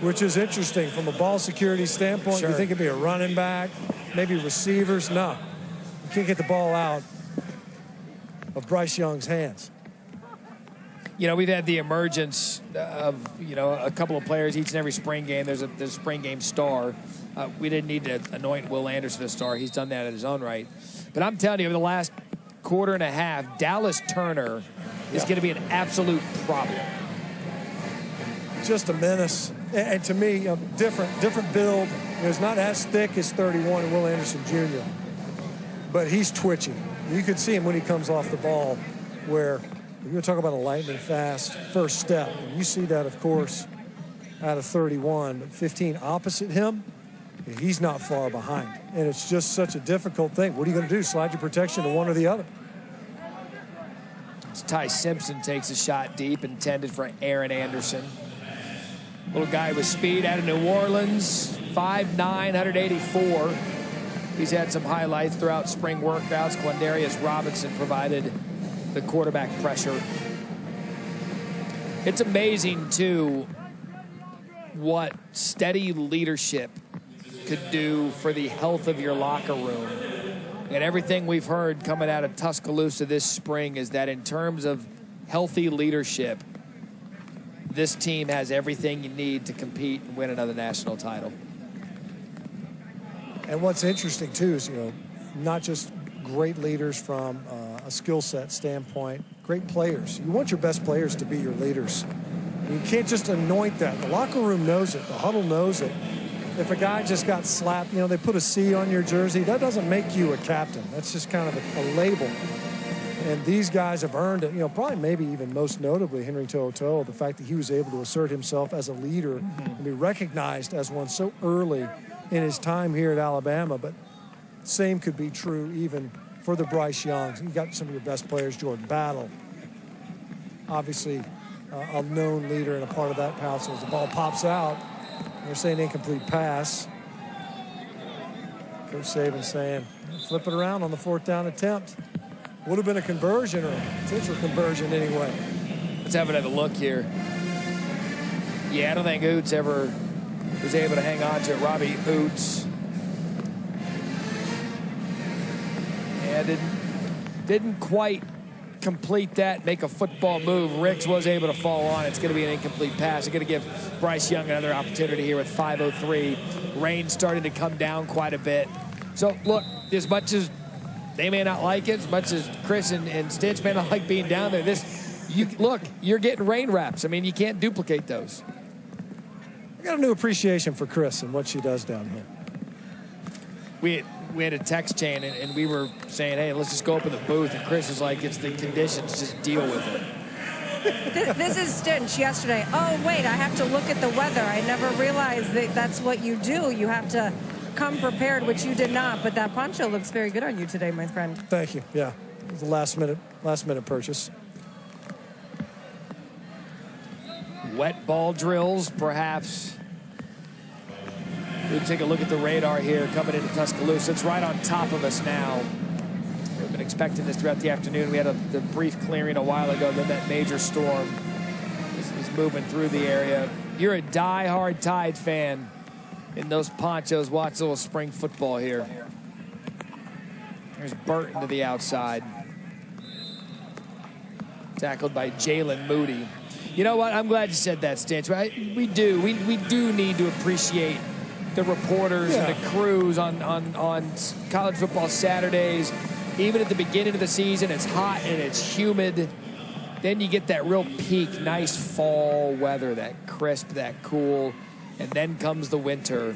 which is interesting from a ball security standpoint. Sure. You think it'd be a running back, maybe receivers. No, you can't get the ball out of Bryce Young's hands. We've had the emergence of, a couple of players each and every spring game. There's a spring game star. We didn't need to anoint Will Anderson a star. He's done that in his own right. But I'm telling you, over the last quarter and a half, Dallas Turner is going to be an absolute problem. Just a menace. And to me, different build. He's not as thick as 31 and Will Anderson Jr., but he's twitchy. You can see him when he comes off the ball, where you're going to talk about a lightning fast first step. And you see that, of course, out of 31. 15 opposite him, he's not far behind. And it's just such a difficult thing. What are you going to do? Slide your protection to one or the other? As Ty Simpson takes a shot deep, intended for Aaron Anderson. Little guy with speed out of New Orleans, 5'9", 184. He's had some highlights throughout spring workouts. Quandarius Robinson provided the quarterback pressure. It's amazing, too, what steady leadership could do for the health of your locker room. And everything we've heard coming out of Tuscaloosa this spring is that in terms of healthy leadership, this team has everything you need to compete and win another national title. And what's interesting, too, is, not just great leaders from a skill set standpoint, great players. You want your best players to be your leaders. You can't just anoint that. The locker room knows it. The huddle knows it. If a guy just got slapped, they put a C on your jersey, that doesn't make you a captain. That's just kind of a label. And these guys have earned it. Probably maybe even most notably Henry To'oTo'o, the fact that he was able to assert himself as a leader and be recognized as one so early in his time here at Alabama. But same could be true even for the Bryce Youngs. You got some of your best players, Jordan Battle, obviously a known leader and a part of that pass. So as the ball pops out, they're saying incomplete pass. Coach Saban saying, flip it around on the 4th down attempt. Would have been a conversion, or a potential conversion anyway. Let's have another look here. Yeah, I don't think Oots ever was able to hang on to it. Robbie Oots. Yeah, didn't quite complete that, make a football move. Ricks was able to fall on. It's going to be an incomplete pass. It's going to give Bryce Young another opportunity here with 5:03. Rain starting to come down quite a bit. So, look, as much as they may not like it, as much as Chris and Stitch may not like being down there, you're getting rain wraps. I mean, you can't duplicate those. I got a new appreciation for Chris and what she does down here. We had a text chain, and we were saying, hey, let's just go up in the booth. And Chris is like, it's the conditions, just deal with it. This is Stitch yesterday. Oh, wait, I have to look at the weather. I never realized that that's what you do. You have to come prepared, which you did not. But that poncho looks very good on you today, my friend. Thank you. Yeah, it was a last minute purchase. Wet ball drills, perhaps. We take a look at the radar here coming into Tuscaloosa. It's right on top of us now. We've been expecting this throughout the afternoon. We had the brief clearing a while ago, then that major storm is moving through the area. You're a die-hard Tide fan in those ponchos. Watch a little spring football here. There's Burton to the outside. Tackled by Jalen Moody. You know what? I'm glad you said that, Stitch. We do need to appreciate the reporters and the crews on college football Saturdays. Even at the beginning of the season, it's hot and it's humid. Then you get that real peak, nice fall weather, that crisp, that cool. And then comes the winter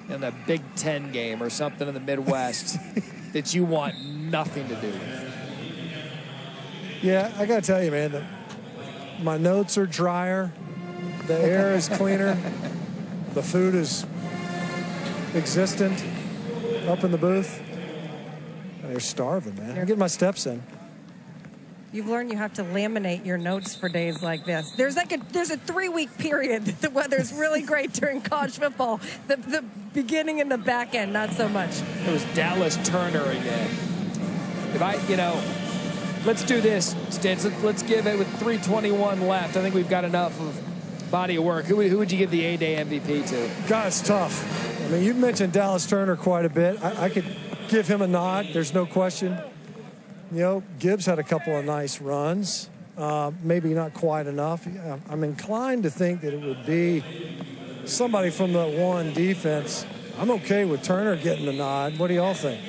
and the Big Ten game or something in the Midwest that you want nothing to do with. Yeah, I got to tell you, man, my notes are drier. The air is cleaner. The food is existent up in the booth. And they're starving, man. I'm getting my steps in. You've learned you have to laminate your notes for days like this. There's a 3-week period that the weather's really great during college football. The beginning and the back end, not so much. It was Dallas Turner again. Let's do this, Stitch. Let's give it with 3:21 left. I think we've got enough of body of work. Who would you give the A-Day MVP to? God, it's tough. I mean, you've mentioned Dallas Turner quite a bit. I could give him a nod. There's no question. Gibbs had a couple of nice runs. Maybe not quite enough. I'm inclined to think that it would be somebody from the one defense. I'm okay with Turner getting the nod. What do y'all think?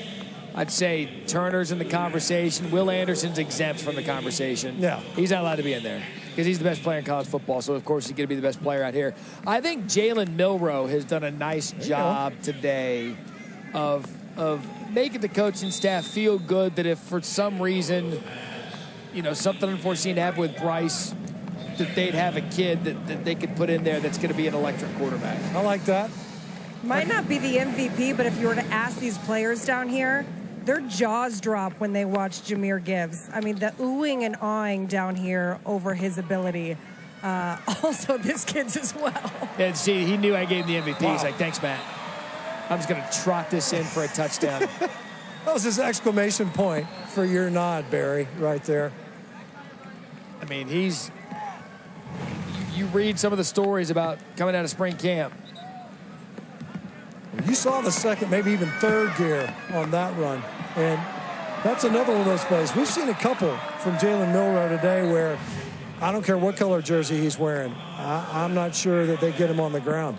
I'd say Turner's in the conversation. Will Anderson's exempt from the conversation. Yeah. He's not allowed to be in there because he's the best player in college football. So, of course, he's going to be the best player out here. I think Jalen Milroe has done a nice job today of making the coaching staff feel good that if for some reason, something unforeseen happened with Bryce, that they'd have a kid that they could put in there that's going to be an electric quarterback. I like that. Might not be the MVP, but if you were to ask these players down here, their jaws drop when they watch Jameer Gibbs. I mean, the oohing and awing down here over his ability. Also, this kid's as well. And see, he knew I gave him the MVP. Wow. He's like, thanks, Matt. I'm just going to trot this in for a touchdown. That was his exclamation point for your nod, Barry, right there. I mean, you read some of the stories about coming out of spring camp. You saw the second, maybe even third gear on that run. And that's another one of those plays. We've seen a couple from Jalen Milroe today where I don't care what color jersey he's wearing. I'm not sure that they get him on the ground.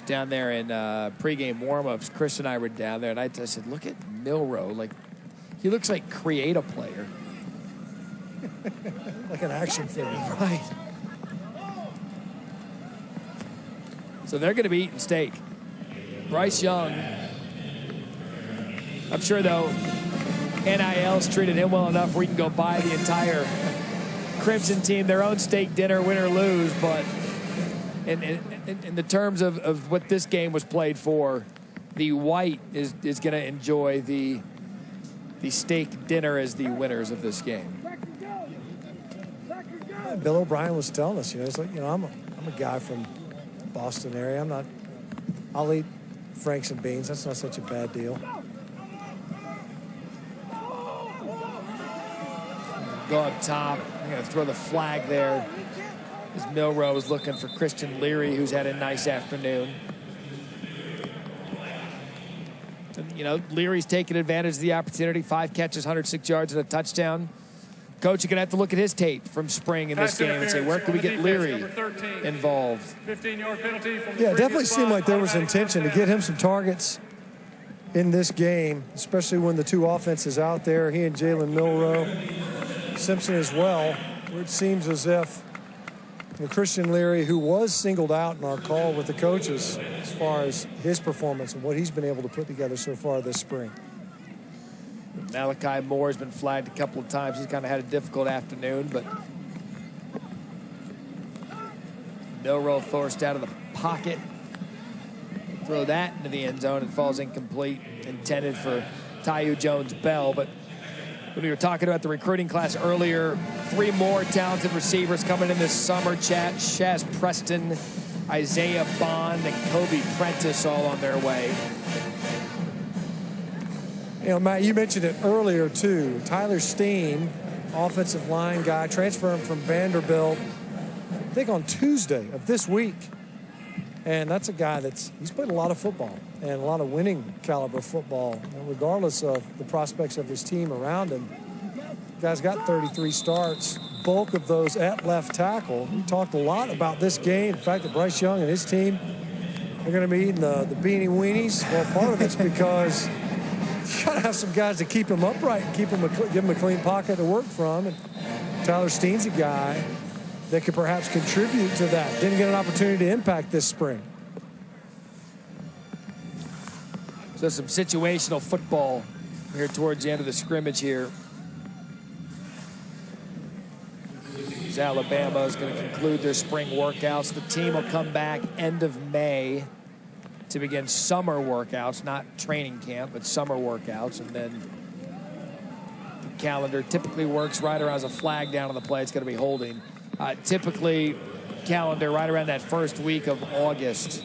Down there in pregame warm-ups, Chris and I were down there, and I said, look at Milroe. Like, he looks like create a player. Like an action figure. Right. So they're going to be eating steak. Bryce Young, I'm sure, though, NIL's treated him well enough where he can go buy the entire Crimson team their own steak dinner, win or lose. But in the terms of what this game was played for, the white is going to enjoy the steak dinner as the winners of this game. Bill O'Brien was telling us, it's like, I'm a guy from Boston area. I'll eat Franks and beans. That's not such a bad deal. Go up top. I'm going to throw the flag there. As Milroe is looking for Christian Leary, who's had a nice afternoon. And, Leary's taking advantage of the opportunity. 5 catches, 106 yards, and a touchdown. Coach, you're going to have to look at his tape from spring in this game and say, where can we get Leary involved? 15-yard penalty from the Yeah, it definitely seemed like there was intention to get him some targets in this game, especially when the two offenses out there, he and Jalen Milroe, Simpson as well, where it seems as if Christian Leary, who was singled out in our call with the coaches as far as his performance and what he's been able to put together so far this spring. Malachi Moore has been flagged a couple of times. He's kind of had a difficult afternoon, but Milroe forced out of the pocket. Throw that into the end zone. It falls incomplete, intended for Tyu Jones-Bell. But when we were talking about the recruiting class earlier, 3 more talented receivers coming in this summer. Shaz Preston, Isaiah Bond, and Kobe Prentice all on their way. Matt, you mentioned it earlier, too. Tyler Steen, offensive line guy, transferring from Vanderbilt, I think on Tuesday of this week. And that's a guy he's played a lot of football and a lot of winning caliber football, regardless of the prospects of his team around him. The guy's got 33 starts, bulk of those at left tackle. We talked a lot about this game, the fact that Bryce Young and his team are going to be eating the beanie weenies. Well, part of it's because you got to have some guys to keep him upright and give him a clean pocket to work from. And Tyler Steen's a guy that could perhaps contribute to that. Didn't get an opportunity to impact this spring. So some situational football here towards the end of the scrimmage here. As Alabama is going to conclude their spring workouts. The team will come back end of May to begin summer workouts, not training camp, but summer workouts. And then the calendar typically works right around a flag down on the play. It's going to be holding. Typically, calendar right around that first week of August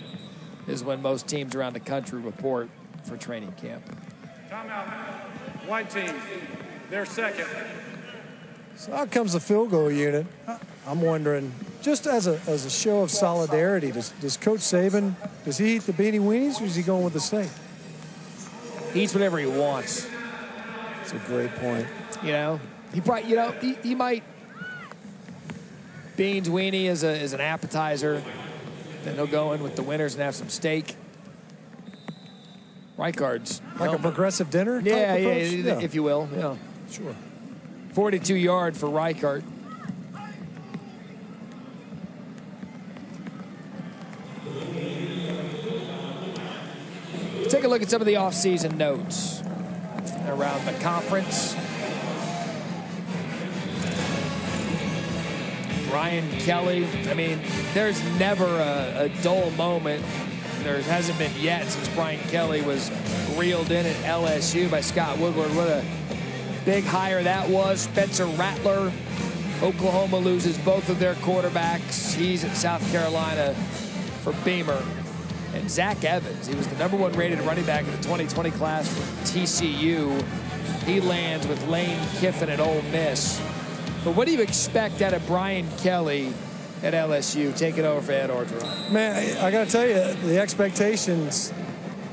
is when most teams around the country report for training camp. Timeout. White team, their second. So out comes the field goal unit. I'm wondering, just as a show of solidarity, does Coach Saban, does he eat the beanie weenies or is he going with the steak? He eats whatever he wants. That's a great point. He probably, he might beans weenie as an appetizer. Then he'll go in with the winners and have some steak. Rijkaard's like a progressive dinner? Yeah, if you will. Yeah, sure. 42-yard for Rijkaard. Take a look at some of the offseason notes around the conference. Brian Kelly, there's never a dull moment. There hasn't been yet since Brian Kelly was reeled in at LSU by Scott Woodward. What a big hire that was. Spencer Rattler, Oklahoma loses both of their quarterbacks. He's at South Carolina for Beamer. And Zach Evans, he was the #1 rated running back in the 2020 class for TCU. He lands with Lane Kiffin at Ole Miss. But what do you expect out of Brian Kelly at LSU? Take it over for Ed Orgeron. Man, I got to tell you, the expectations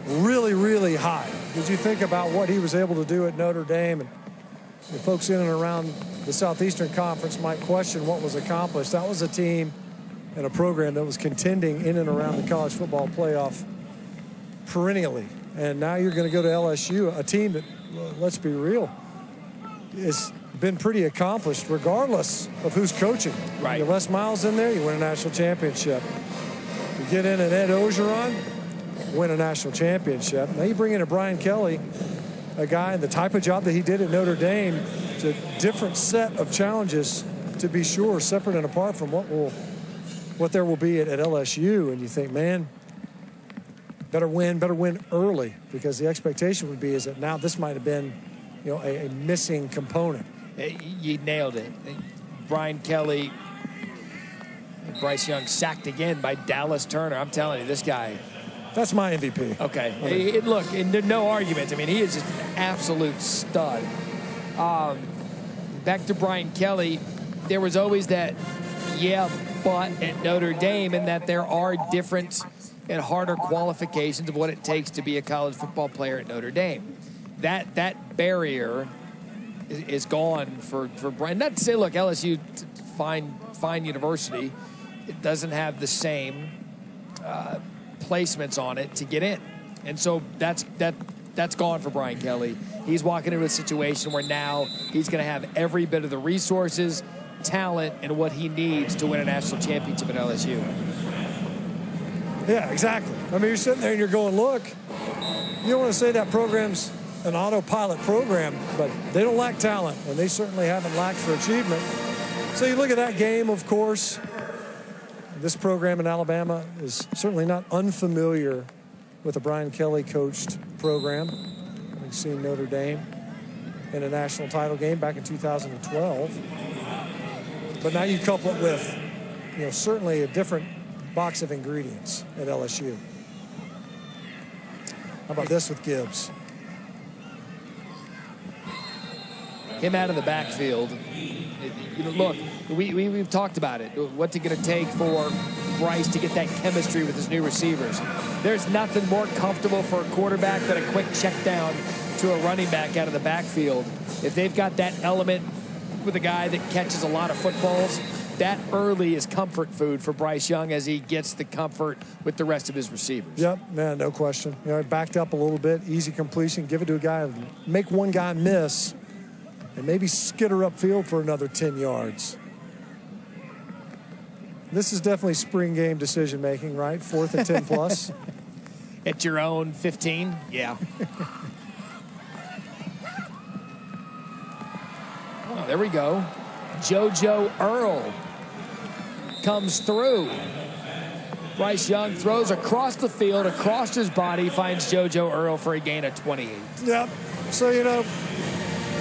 really, really high. Did you think about what he was able to do at Notre Dame? And the folks in and around the Southeastern Conference might question what was accomplished. That was a team and a program that was contending in and around the college football playoff perennially. And now you're going to go to LSU, a team that let's be real, it's been pretty accomplished regardless of who's coaching. Right. You get Les Miles in there, you win a national championship. You get in an Ed Ogeron, win a national championship. Now you bring in a Brian Kelly, a guy in the type of job that he did at Notre Dame. It's a different set of challenges, to be sure, separate and apart from what there will be at LSU. And you think, man, better win early, because the expectation would be is that now this might have been, a missing component. You nailed it. Brian Kelly, Bryce Young sacked again by Dallas Turner. I'm telling you, this guy. That's my MVP. Okay. Look, no argument. I mean, he is just an absolute stud. Back to Brian Kelly, there was always that but at Notre Dame, and that there are different and harder qualifications of what it takes to be a college football player at Notre Dame. That barrier is gone for Brian. Not to say, look, LSU, fine university, it doesn't have the same placements on it to get in, and so that's gone for Brian Kelly. He's walking into a situation where now he's going to have every bit of the resources, talent, and what he needs to win a national championship at LSU. Yeah, exactly. I mean, you're sitting there and you're going, look, you don't want to say that program's an autopilot program, but they don't lack talent, and they certainly haven't lacked for achievement. So you look at that game, of course. This program in Alabama is certainly not unfamiliar with a Brian Kelly coached program. We've seen Notre Dame in a national title game back in 2012. But now you couple it with, certainly a different box of ingredients at LSU. How about this with Gibbs? Him out of the backfield. Look, we've talked about it. What's it going to take for Bryce to get that chemistry with his new receivers? There's nothing more comfortable for a quarterback than a quick check down to a running back out of the backfield. If they've got that element with a guy that catches a lot of footballs, that early is comfort food for Bryce Young as he gets the comfort with the rest of his receivers. Yep, man, no question. Backed up a little bit, easy completion, give it to a guy, make one guy miss, and maybe skitter upfield for another 10 yards. This is definitely spring game decision-making, right? 4th and 10 plus. At your own 15? Yeah. Oh, there we go. JoJo Earl comes through. Bryce Young throws across the field, across his body, finds JoJo Earl for a gain of 28. Yep. So,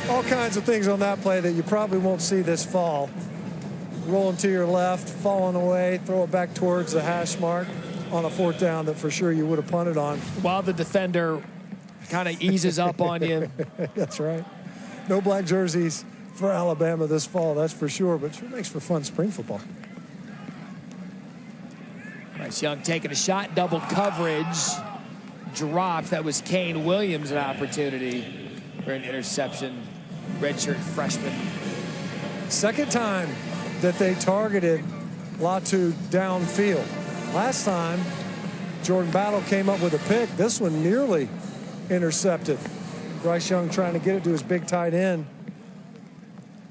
all kinds of things on that play that you probably won't see this fall. Rolling to your left, falling away, throw it back towards the hash mark on a 4th down that for sure you would have punted on. While the defender kind of eases up on you. That's right. No black jerseys for Alabama this fall, that's for sure, but sure makes for fun spring football. Bryce Young taking a shot, double coverage, dropped. That was Kane Williams, an opportunity for an interception. Redshirt freshman. Second time that they targeted Latu downfield. Last time, Jordan Battle came up with a pick. This one nearly intercepted. Bryce Young trying to get it to his big tight end.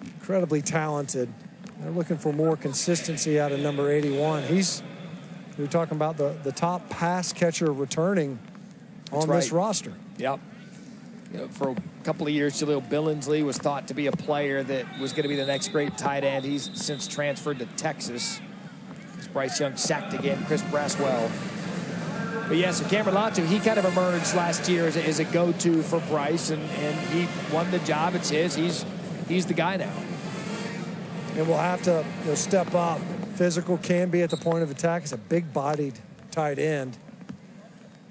Incredibly talented. They're looking for more consistency out of number 81. We're talking about the top pass catcher returning on this roster. Yep. For a couple of years, Jaleel Billingsley was thought to be a player that was going to be the next great tight end. He's since transferred to Texas. As Bryce Young sacked again, Chris Braswell. But yeah, so Cameron Latu, he kind of emerged last year as a go-to for Bryce, and he won the job. It's his. He's the guy now. And we'll have to step up. Physical can be at the point of attack. It's a big-bodied tight end.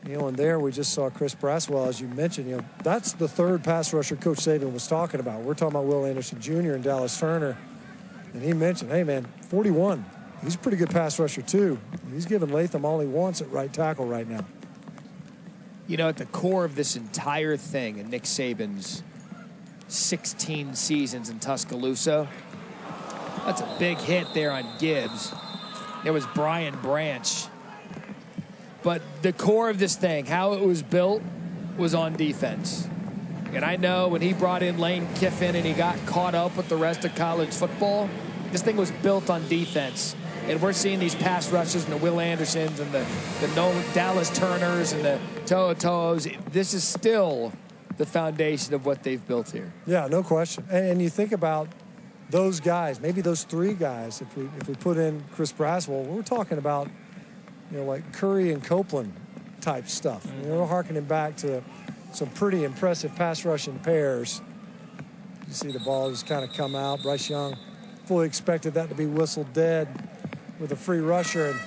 And there we just saw Chris Braswell, as you mentioned. That's the third pass rusher Coach Saban was talking about. We're talking about Will Anderson Jr. and Dallas Turner. And he mentioned, hey, man, 41. He's a pretty good pass rusher, too. He's giving Latham all he wants at right tackle right now. At the core of this entire thing in Nick Saban's 16 seasons in Tuscaloosa, that's a big hit there on Gibbs. There was Brian Branch. But the core of this thing, how it was built, was on defense. And I know when he brought in Lane Kiffin and he got caught up with the rest of college football, this thing was built on defense. And we're seeing these pass rushes and the Will Andersons and the Dallas Turners and the To'os. This is still the foundation of what they've built here. Yeah, no question. And you think about those guys, maybe those three guys, if we put in Chris Braswell, we're talking about, like Curry and Copeland type stuff. We're harkening back to some pretty impressive pass rushing pairs. You see the ball just kind of come out. Bryce Young fully expected that to be whistled dead with a free rusher, and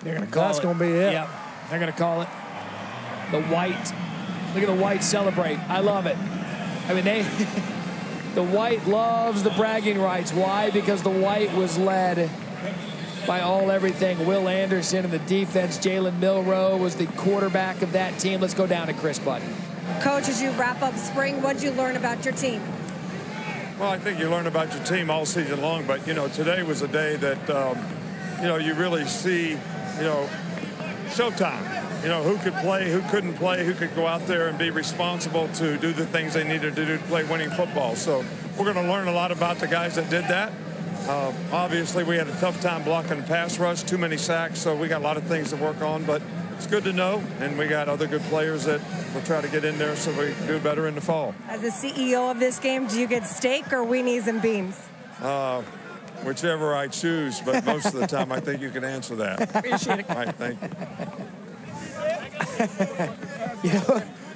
they're going to call that's going to be it. Yep, they're going to call it. The white. Look at the white celebrate. I love it. I mean, the white loves the bragging rights. Why? Because the white was led by everything. Will Anderson and the defense. Jalen Milroe was the quarterback of that team. Let's go down to Chris Button. Coach, as you wrap up spring, what did you learn about your team? Well, I think you learn about your team all season long, but, today was a day that, you really see, showtime. Who could play, who couldn't play, who could go out there and be responsible to do the things they needed to do to play winning football. So we're going to learn a lot about the guys that did that. Obviously, we had a tough time blocking pass rush, too many sacks, so we got a lot of things to work on, but it's good to know, and we got other good players that we'll try to get in there so we can do better in the fall. As the CEO of this game, do you get steak or weenies and beans? Whichever I choose, but most of the time I think you can answer that. Appreciate it. All right, thank you.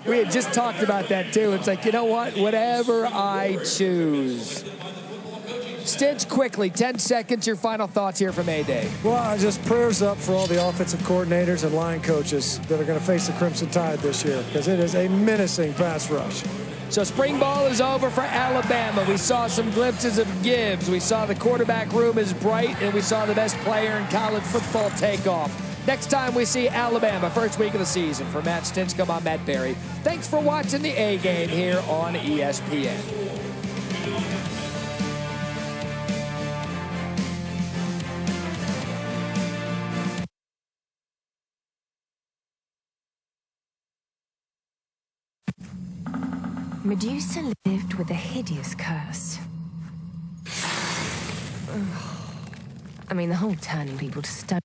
We had just talked about that too. It's like, whatever I choose. Stitch, quickly, 10 seconds, your final thoughts here from A-Day. Well, just prayers up for all the offensive coordinators and line coaches that are going to face the Crimson Tide this year, because it is a menacing pass rush. So spring ball is over for Alabama. We saw some glimpses of Gibbs. We saw the quarterback room is bright, and we saw the best player in college football take off. Next time we see Alabama, first week of the season. For Matt Stinchcomb, I'm Matt Berry. Thanks for watching the A-Game here on ESPN. Medusa lived with a hideous curse. I mean, the whole turning people to stone.